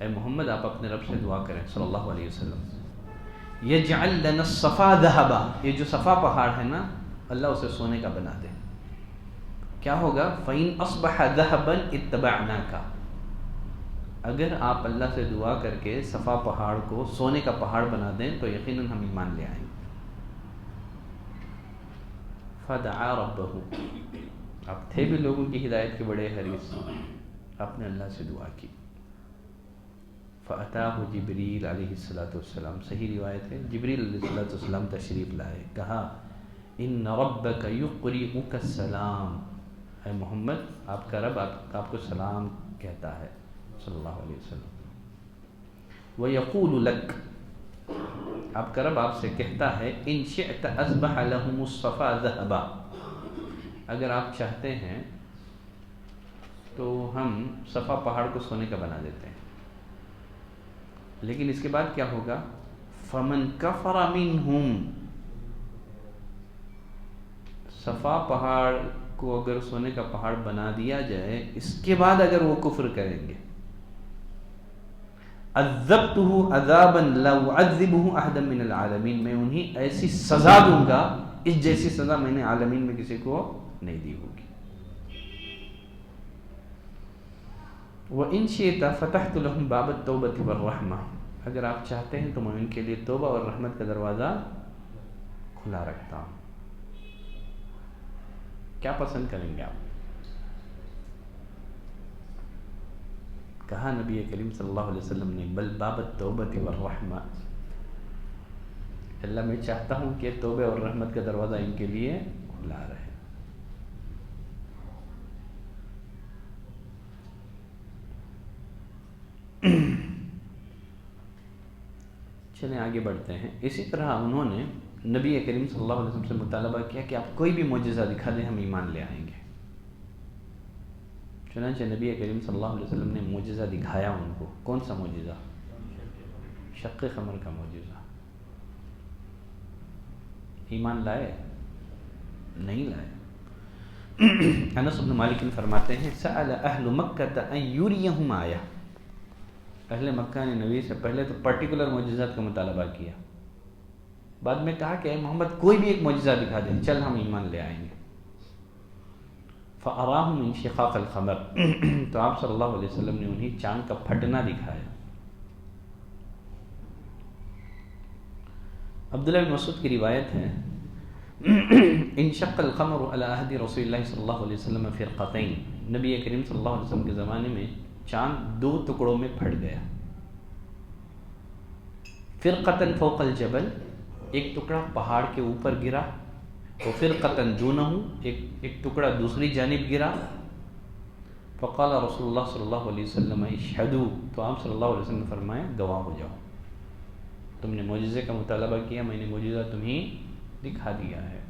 اے محمد آپ اپنے رب سے دعا کریں صلی اللہ علیہ وسلم. یجعل لنا الصفا ذهبا، یہ جو صفا پہاڑ ہے نا اللہ اسے سونے کا بنا دے. کیا ہوگا؟ فَإِنْ أَصْبَحَ ذَهَبًا اتَّبَعْنَاكَ، اگر آپ اللہ سے دعا کر کے صفا پہاڑ کو سونے کا پہاڑ بنا دیں تو یقیناً ہم ایمان لے آئیں گے. فَدَعَا رَبَّهُ، آپ تھے بھی لوگوں کی ہدایت کے بڑے حریص، آپ نے اللہ سے دعا کی. فَأَتَاهُ جِبْرِيلُ علیہ السلام، صحیح روایت ہے، جبریل علیہ السلام تشریف لائے، کہا إِنَّ رَبَّكَ يُقْرِئُكَ السَّلَامَ، اے محمد آپ کا رب آپ کو سلام کہتا ہے صلی اللہ علیہ وسلم. وَيَقُولُ لَكَ، آپ کا رب آپ سے کہتا ہے إِن شِئْتَ أَصْبَحَ لَهُمُ الصَّفَا ذَهَبًا، اگر آپ چاہتے ہیں تو ہم صفا پہاڑ کو سونے کا بنا دیتے ہیں. لیکن اس کے بعد کیا ہوگا؟ فَمَنْ كَفَرَ مِنْهُمْ، صفا پہاڑ کو اگر سونے کا پہاڑ بنا دیا جائے اس کے بعد اگر وہ کفر کریں گے، عذبته عذابا لا اعذبه احدا من العالمین، میں انہیں ایسی سزا دوں گا اس جیسی سزا میں نے عالمین میں کسی کو نہیں دی ہوگی. وَإِن شِئْتَ فَتَحْتُ لَهُمْ بَابَ التَّوْبَةِ وَالرَّحْمَةِ، اگر آپ چاہتے ہیں تو میں ان کے لیے توبہ اور رحمت کا دروازہ کھلا رکھتا ہوں. کیا پسند کریں گے آپ؟ کہا نبی کریم صلی اللہ علیہ وسلم نے بل باب التوبۃ والرحمہ، اللہ میں چاہتا ہوں کہ توبہ اور رحمت کا دروازہ ان کے لیے کھلا رہے. چلیں آگے بڑھتے ہیں. اسی طرح انہوں نے نبی کریم صلی اللہ علیہ وسلم سے مطالبہ کیا کہ آپ کوئی بھی معجزہ دکھا دیں ہم ایمان لے آئیں گے. چنانچہ نبی کریم صلی اللہ علیہ وسلم نے معجزہ دکھایا ان کو. کون سا معجزہ؟ شق قمر کا معجزہ. ایمان لائے؟ نہیں لائے. انس بن مالک فرماتے ہیں سأل اہل مکہ ان یریہم آیہ، اہل مکہ نے نبی سے پہلے تو پرٹیکولر معجزات کا مطالبہ کیا، بعد میں کہا کہ اے محمد کوئی بھی ایک معجزہ دکھا دیں چل ہم ایمان لے آئیں گے. فَأَرَاهُمْ انشقاق القمر، تو آپ صلی اللہ علیہ وسلم نے انہیں چاند کا پھٹنا دکھایا. عبداللہ بن مسعود کی روایت ہے انشق القمر علی عہد رسول اللہ صلی اللہ علیہ وسلم فرقتین، نبی کریم صلی اللہ علیہ وسلم کے زمانے میں چاند دو ٹکڑوں میں پھٹ گیا. فرقتن فوق الجبل، ایک ٹکڑا پہاڑ کے اوپر گرا، تو فرقتن دونہ، ایک ٹکڑا دوسری جانب گرا. فقال رسول اللہ صلی اللہ علیہ وسلم اشہدوا، تو آپ صلی اللہ علیہ وسلم نے فرمایا گواہ ہو جاؤ، تم نے معجزے کا مطالبہ کیا، میں نے معجزہ تمہیں دکھا دیا ہے.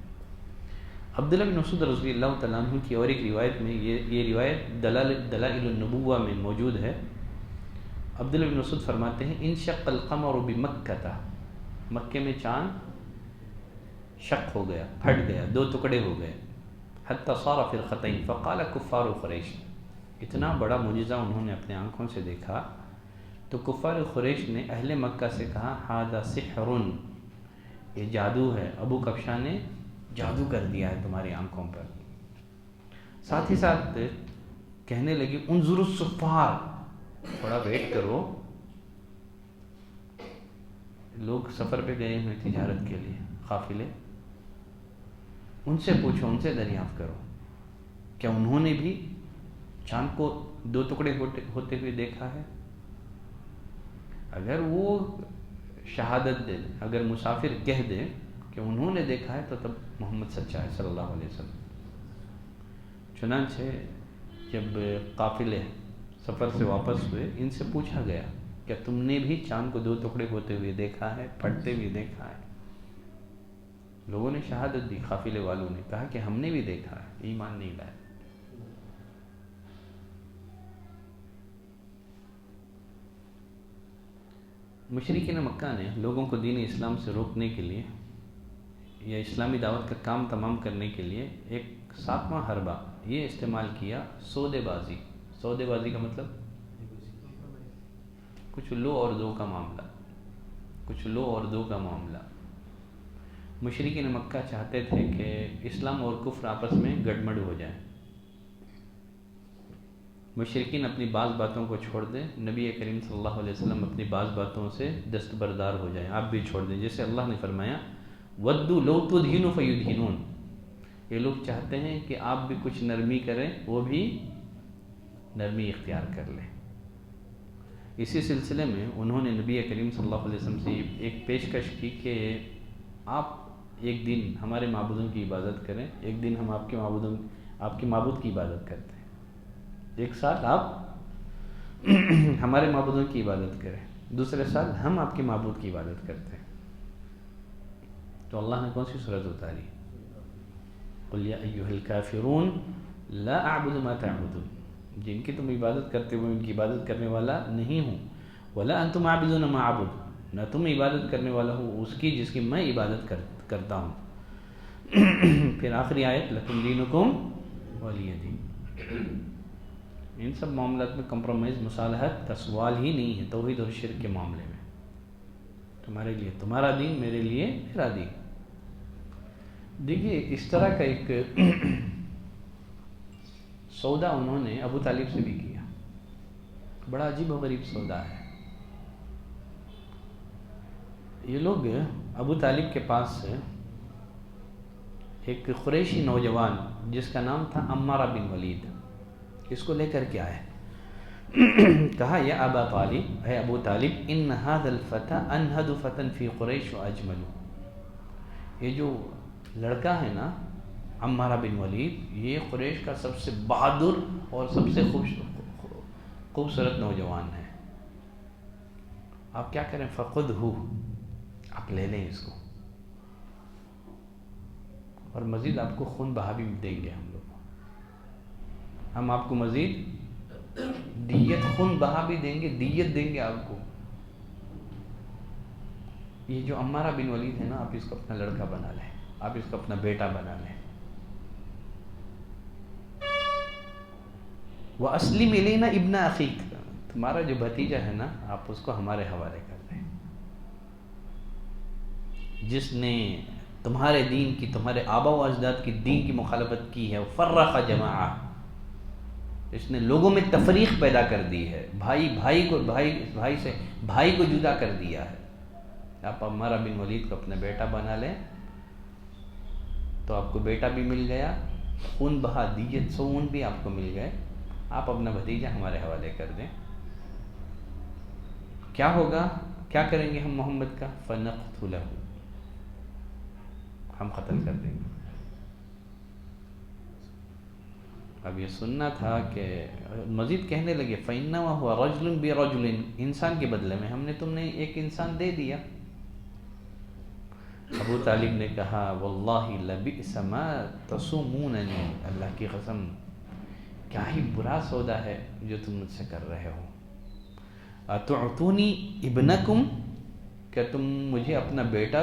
عبداللہ بن مسعود رضی اللہ تعالیٰ عنہ کی اور ایک روایت میں یہ روایت دلائل النبوہ میں موجود ہے. عبداللہ بن مسعود فرماتے ہیں انشق القمر بمکہ، مکے میں چاند شق ہو گیا، پھٹ گیا، دو ٹکڑے ہو گئے. حتی صار فرقتین فقال کفار قریش، اتنا بڑا معجزہ انہوں نے اپنے آنکھوں سے دیکھا تو کفار قریش نے اہل مکہ سے کہا ھذا سحر، یہ جادو ہے، ابو کبشہ نے جادو کر دیا ہے تمہاری آنکھوں پر. ساتھ ہی ساتھ کہنے لگی انظروا الصفار، تھوڑا ویٹ کرو، لوگ سفر پہ گئے ہوئے تجارت کے لیے، قافلے، ان سے پوچھو، ان سے دریافت کرو کیا انہوں نے بھی چاند کو 2 ٹکڑے ہوتے ہوئے دیکھا ہے؟ اگر وہ شہادت دے، اگر مسافر کہہ دے کہ انہوں نے دیکھا ہے، تو تب محمد سچا ہے صلی اللہ علیہ وسلم۔ چنانچہ جب قافلے سفر سے واپس ہوئے، ان سے پوچھا گیا کہ تم نے بھی چاند کو 2 ٹکڑے ہوتے ہوئے دیکھا ہے، پھٹتے ہوئے دیکھا ہے؟ لوگوں نے شہادت دی، قافلے والوں نے کہا کہ ہم نے بھی دیکھا ہے، ایمان نہیں لائے۔ مشرکین مکہ نے لوگوں کو دین اسلام سے روکنے کے لیے یا اسلامی دعوت کا کام تمام کرنے کے لیے ایک 7واں حربہ یہ استعمال کیا، سودے بازی۔ سودے بازی کا مطلب کچھ لو اور دو کا معاملہ، کچھ لو اور دو کا معاملہ۔ مشرکین مکہ چاہتے تھے کہ اسلام اور کفر آپس میں گڑمڑ ہو جائیں۔ مشرکین اپنی بعض باتوں کو چھوڑ دیں، نبی کریم صلی اللہ علیہ وسلم اپنی بعض باتوں سے دستبردار ہو جائیں، آپ بھی چھوڑ دیں۔ جیسے اللہ نے فرمایا وَدُّوا لَوْ تُدْهِنُ فَيُدْهِنُونَ، یہ لوگ چاہتے ہیں کہ آپ بھی کچھ نرمی کریں، وہ بھی نرمی اختیار کر لیں۔ اسی سلسلے میں انہوں نے نبی کریم صلی اللہ علیہ وسلم سے ایک پیشکش کی کہ آپ ایک دن ہمارے معبودوں کی عبادت کریں، ایک دن ہم آپ کے معبود کی عبادت کرتے ہیں، ایک سال آپ ہمارے معبودوں کی عبادت کریں، دوسرے سال ہم آپ کے معبود کی عبادت کرتے ہیں۔ تو اللہ نے کون سی سورت اتاری؟ قُلْ يَا أَيُّهَا الْكَافِرُونَ لَا أَعْبُدُ مَا تَعْبُدُونَ، جن کی تم عبادت کرتے ہو ان کی عبادت کرنے والا نہیں ہوں۔ وَلَا أَنْتُمْ عَابِدُونَ مَا أَعْبُدُ، نہ تم عبادت کرنے والا ہو اس کی جس کی میں عبادت کرتا ہوں۔ پھر آخری آیت لَكُمْ دِينُكُمْ وَلِيَ دِينِ۔ ان سب معاملات میں کمپرومائز، مصالحت کا سوال ہی نہیں ہے توحید اور شرک کے معاملے میں۔ تمہارے لیے تمہارا دین، میرے لیے میرا دین۔ دیکھیے اس طرح کا ایک سودا انہوں نے ابو طالب سے بھی کیا، بڑا عجیب و غریب سودا ہے۔ یہ لوگ ابو طالب کے پاس ایک قریشی نوجوان جس کا نام تھا عمارہ بن ولید، اس کو لے کر کے آئے، کہا یا ابا طالب، اے ابو طالب، ان هذا الفتى انهد فتى في قریش واجمل، یہ جو لڑکا ہے نا عمارہ بن ولید، یہ قریش کا سب سے بہادر اور سب سے خوبصورت نوجوان ہے، آپ کیا کریں؟ فخذہ، آپ لے لیں اس کو، اور مزید آپ کو خون بہا بھی دیں گے ہم آپ کو مزید دیت، خون بہا بھی دیں گے، دیت دیں گے آپ کو۔ یہ جو عمارہ بن ولید ہے نا، آپ اس کو اپنا لڑکا بنا لیں، آپ اس کو اپنا بیٹا بنا لیں۔ وَأَسْلِمْ إِلَيْنَا ابْنَ أَخِيكَ، تمہارا جو بھتیجا ہے نا، آپ اس کو ہمارے حوالے کر دیں، جس نے تمہارے دین کی، تمہارے آبا و اجداد کی دین کی مخالفت کی ہے، فرق جماعہ، اس نے لوگوں میں تفریق پیدا کر دی ہے، بھائی کو جدا کر دیا ہے۔ آپ عمارہ بن ولید کو اپنا بیٹا بنا لیں تو آپ کو بیٹا بھی مل گیا، خون بہا دیت سون بھی آپ کو مل گئے، آپ اپنا بھتیجا ہمارے حوالے کر دیں۔ کیا ہوگا؟ کیا کریں گے ہم محمد کا؟ فَنَقْتُلَهُ، ہم قتل کر دیں گے۔ اب یہ سننا تھا کہ مزید کہنے لگے فَإِنَّمَا هُوَ رَجْلٌ بِرَجْلٍ، انسان کے بدلے میں ہم نے تم نے ایک انسان دے دیا۔ ابو طالب نے کہا وَاللَّهِ لَبِئْسَ مَا تَصُومُونَنِي، اللہ کی قسم کیا ہی برا سودا ہے جو تم مجھ سے کر رہے ہو۔ أَتُعْتُونِي ابْنَكُمْ، کہ تم مجھے اپنا بیٹا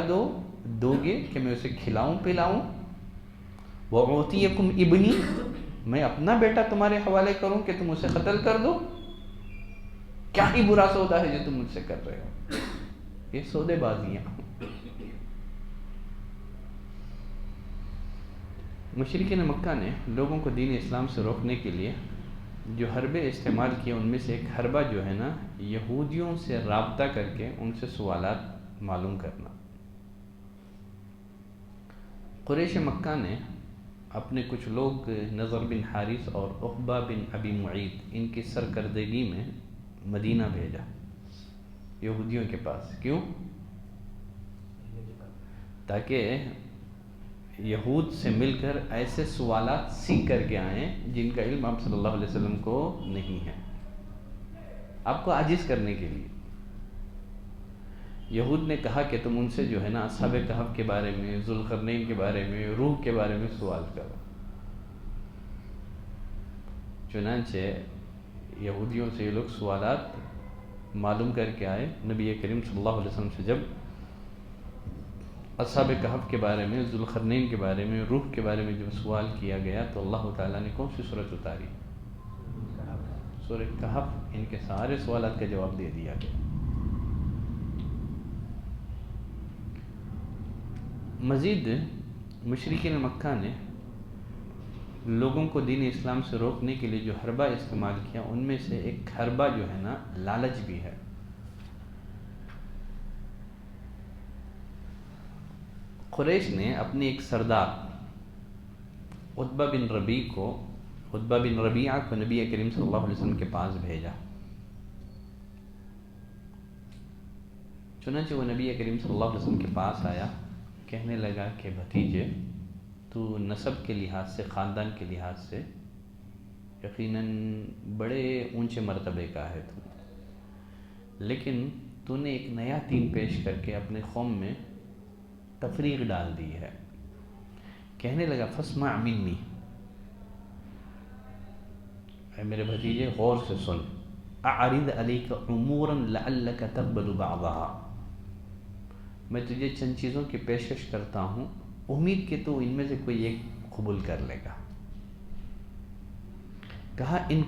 دو گے کہ میں اسے کھلاؤں پلاؤں؟ وَأُعْتِيَكُمْ ابْنِي، میں اپنا بیٹا تمہارے حوالے کروں کہ تم اسے قتل کر دو؟ کیا ہی برا سودا ہے جو تم مجھ سے کر رہے ہو۔ یہ سودے بازیاں۔ مشرکین مکہ نے لوگوں کو دین اسلام سے روکنے کے لیے جو حربے استعمال کیے، ان میں سے ایک حربہ جو ہے نا، یہودیوں سے رابطہ کر کے ان سے سوالات معلوم کرنا۔ قریش مکہ نے اپنے کچھ لوگ نضر بن حارث اور عقبہ بن ابی معیط ان کی سرکردگی میں مدینہ بھیجا یہودیوں کے پاس. کیوں؟ تاکہ یہود سے مل کر ایسے سوالات سیکھ کر کے آئیں جن کا علم آپ صلی اللہ علیہ وسلم کو نہیں ہے، آپ کو عاجز کرنے کے لیے. یہود نے کہا کہ تم ان سے جو ہے نا اصحاب کہف کے بارے میں، ذوالقرنین کے بارے میں، روح کے بارے میں سوال کرو. چنانچہ یہودیوں سے یہ لوگ سوالات معلوم کر کے آئے. نبی کریم صلی اللہ علیہ وسلم سے جب اصحاب کہف کے بارے میں، ذوالقرنین کے بارے میں، روح کے بارے میں جب سوال کیا گیا تو اللہ تعالیٰ نے کون سی سورت اتاری؟ سورہ کہف. ان کے سارے سوالات کا جواب دے دیا گیا. مزید مشرکین مکہ نے لوگوں کو دین اسلام سے روکنے کے لیے جو حربہ استعمال کیا، ان میں سے ایک حربہ جو ہے نا لالچ بھی ہے. قریش نے اپنے ایک سردار عتبہ بن ربیعہ کو نبی کریم صلی اللہ علیہ وسلم کے پاس بھیجا. چنانچہ وہ نبی کریم صلی اللہ علیہ وسلم کے پاس آیا، کہنے لگا کہ بھتیجے، تو نسب کے لحاظ سے، خاندان کے لحاظ سے یقیناً بڑے اونچے مرتبے کا ہے تو، لیکن تو نے ایک نیا دین پیش کر کے اپنے قوم میں تفریق ڈال دی ہے. کہنے لگا فاسمع منی، اے میرے بھتیجے غور سے سن، اعرض علیک امورا لعلک تقبل بعضها، میں تجھے چند چیزوں کی پیشکش کرتا ہوں، امید کہ تو ان میں سے کوئی ایک قبول کر لے گا. کہا ان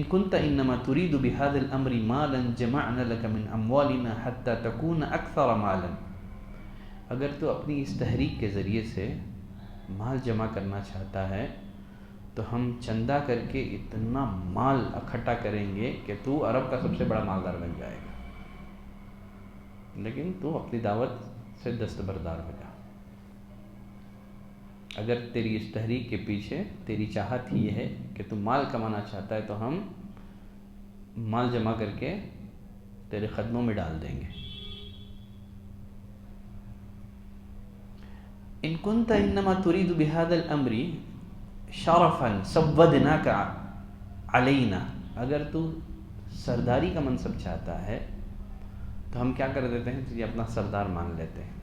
كنت انما تريد بهذا الامر مالا جمعنا لك من اموالنا حتى تكون اكثر مالا، اگر تو اپنی اس تحریک کے ذریعے سے مال جمع کرنا چاہتا ہے تو ہم چندہ کر کے اتنا مال اکٹھا کریں گے کہ تو عرب کا سب سے بڑا مالدار بن جائے گا، لیکن تو اپنی دعوت سے دستبردار ہو جا. اگر تیری اس تحریک کے پیچھے تیری چاہت ہی یہ ہے کہ تو مال کمانا چاہتا ہے تو ہم مال جمع کر کے تیرے قدموں میں ڈال دیں گے. ان كنت انما تريد بهذا الامر شرفا سودناك علينا، اگر تو سرداری کا منصب چاہتا ہے تو ہم کیا کر دیتے ہیں، تجھے اپنا سردار مان لیتے ہیں،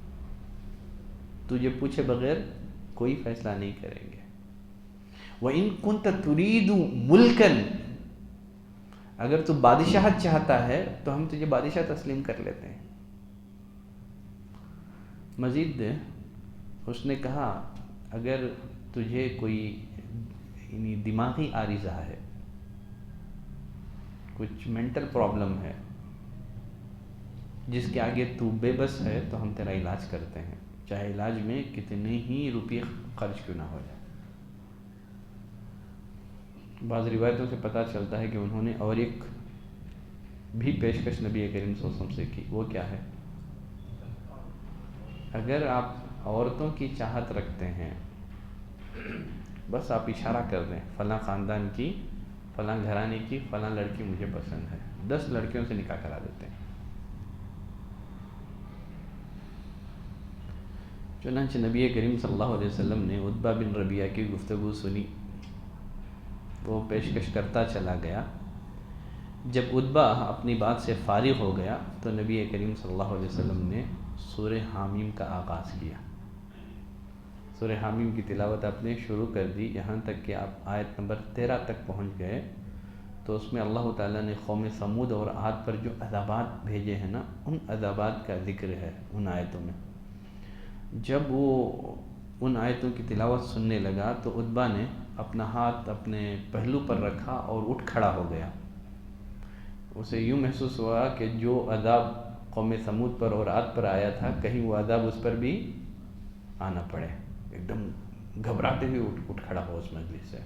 تجھے پوچھے بغیر کوئی فیصلہ نہیں کریں گے. وَإِن كُنْتَ تُرِيدُ مُلْكًا، اگر تو بادشاہت چاہتا ہے تو ہم تجھے بادشاہ تسلیم کر لیتے ہیں. مزید اس نے کہا اگر تجھے کوئی یعنی دماغی عارضہ ہے، کچھ مینٹل پرابلم ہے جس کے آگے تو بے بس ہے، تو ہم تیرا علاج کرتے ہیں، چاہے علاج میں کتنے ہی روپے خرچ کیوں نہ ہو جائے. بعض روایتوں سے پتہ چلتا ہے کہ انہوں نے اور ایک بھی پیشکش نبی کریم صلی اللہ علیہ وسلم سے کی. وہ کیا ہے؟ اگر آپ عورتوں کی چاہت رکھتے ہیں، بس آپ اشارہ کر دیں فلاں خاندان کی، فلاں گھرانے کی فلاں لڑکی مجھے پسند ہے، 10 لڑکیوں سے نکاح کرا دیتے ہیں. چنانچہ نبی کریم صلی اللہ علیہ وسلم نے عتبہ بن ربیعہ کی گفتگو سنی، وہ پیشکش کرتا چلا گیا. جب عتبہ اپنی بات سے فارغ ہو گیا تو نبی کریم صلی اللہ علیہ وسلم نے سورہ حامیم کا آغاز کیا. سورہ حامیم کی تلاوت آپ نے شروع کر دی، یہاں تک کہ آپ آیت نمبر 13 تک پہنچ گئے. تو اس میں اللہ تعالیٰ نے قوم ثمود اور عاد پر جو عذابات بھیجے ہیں نا، ان عذابات کا ذکر ہے ان آیتوں میں. جب وہ ان آیتوں کی تلاوت سننے لگا تو عتبہ نے اپنا ہاتھ اپنے پہلو پر رکھا اور اٹھ کھڑا ہو گیا. اسے یوں محسوس ہوا کہ جو عذاب قوم ثمود پر اور عاد پر آیا تھا، کہیں وہ عذاب اس پر بھی آنا پڑے. ایک دم گھبراتے ہوئے اٹھ کھڑا ہوا اس مجلس سے.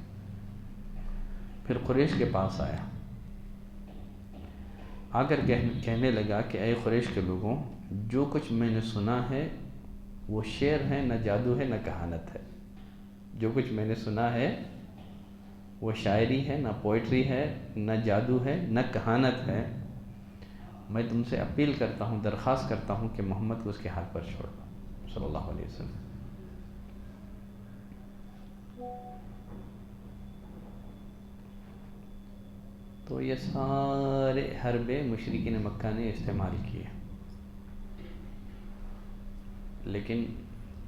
پھر قریش کے پاس آیا، آ کر کہنے لگا کہ اے قریش کے لوگوں، جو کچھ میں نے سنا ہے وہ شعر ہے نہ جادو ہے نہ کہانت ہے. جو کچھ میں نے سنا ہے وہ شاعری ہے، نہ پوئٹری ہے، نہ جادو ہے، نہ کہانت ہے. میں تم سے اپیل کرتا ہوں، درخواست کرتا ہوں کہ محمد کو اس کے ہاتھ پر چھوڑ دو صلی اللہ علیہ وسلم. تو یہ سارے حربے مشرکین مکہ نے استعمال کیے، لیکن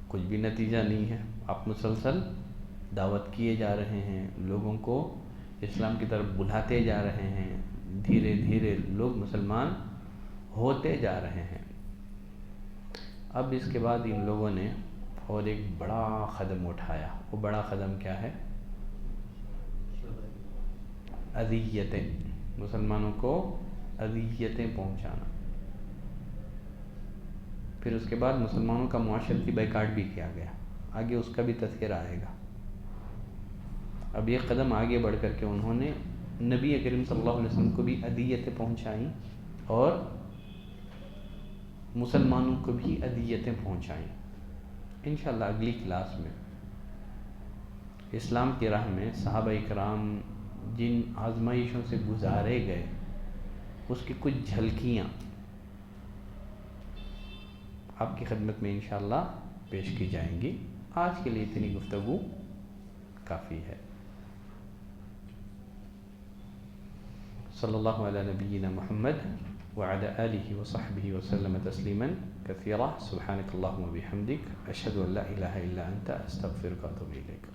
کچھ بھی نتیجہ نہیں ہے. آپ مسلسل دعوت کیے جا رہے ہیں، لوگوں کو اسلام کی طرف بلاتے جا رہے ہیں، دھیرے دھیرے لوگ مسلمان ہوتے جا رہے ہیں. اب اس کے بعد ان لوگوں نے اور ایک بڑا قدم اٹھایا. وہ بڑا قدم کیا ہے؟ اذیتیں، مسلمانوں کو اذیتیں پہنچانا. پھر اس کے بعد مسلمانوں کا معاشرتی بائیکاٹ بھی کیا گیا. آگے اس کا بھی تذکرہ آئے گا. اب یہ قدم آگے بڑھ کر کے انہوں نے نبی کریم صلی اللہ علیہ وسلم کو بھی اذیتیں پہنچائیں اور مسلمانوں کو بھی اذیتیں پہنچائیں. انشاءاللہ اگلی کلاس میں اسلام کی راہ میں صحابہ اکرام جن آزمائشوں سے گزارے گئے اس کی کچھ جھلکیاں آپ کی خدمت میں انشاءاللہ پیش کی جائیں گی. آج کے لیے اتنی گفتگو کافی ہے. صلی اللہ علی نبینا محمد وعلى آلہ وصحبہ وسلم تسلیما کثیرا. سبحانک اللہم وبحمدک، اشہد ان لا الہ الا انت، استغفرک واتوب الیک.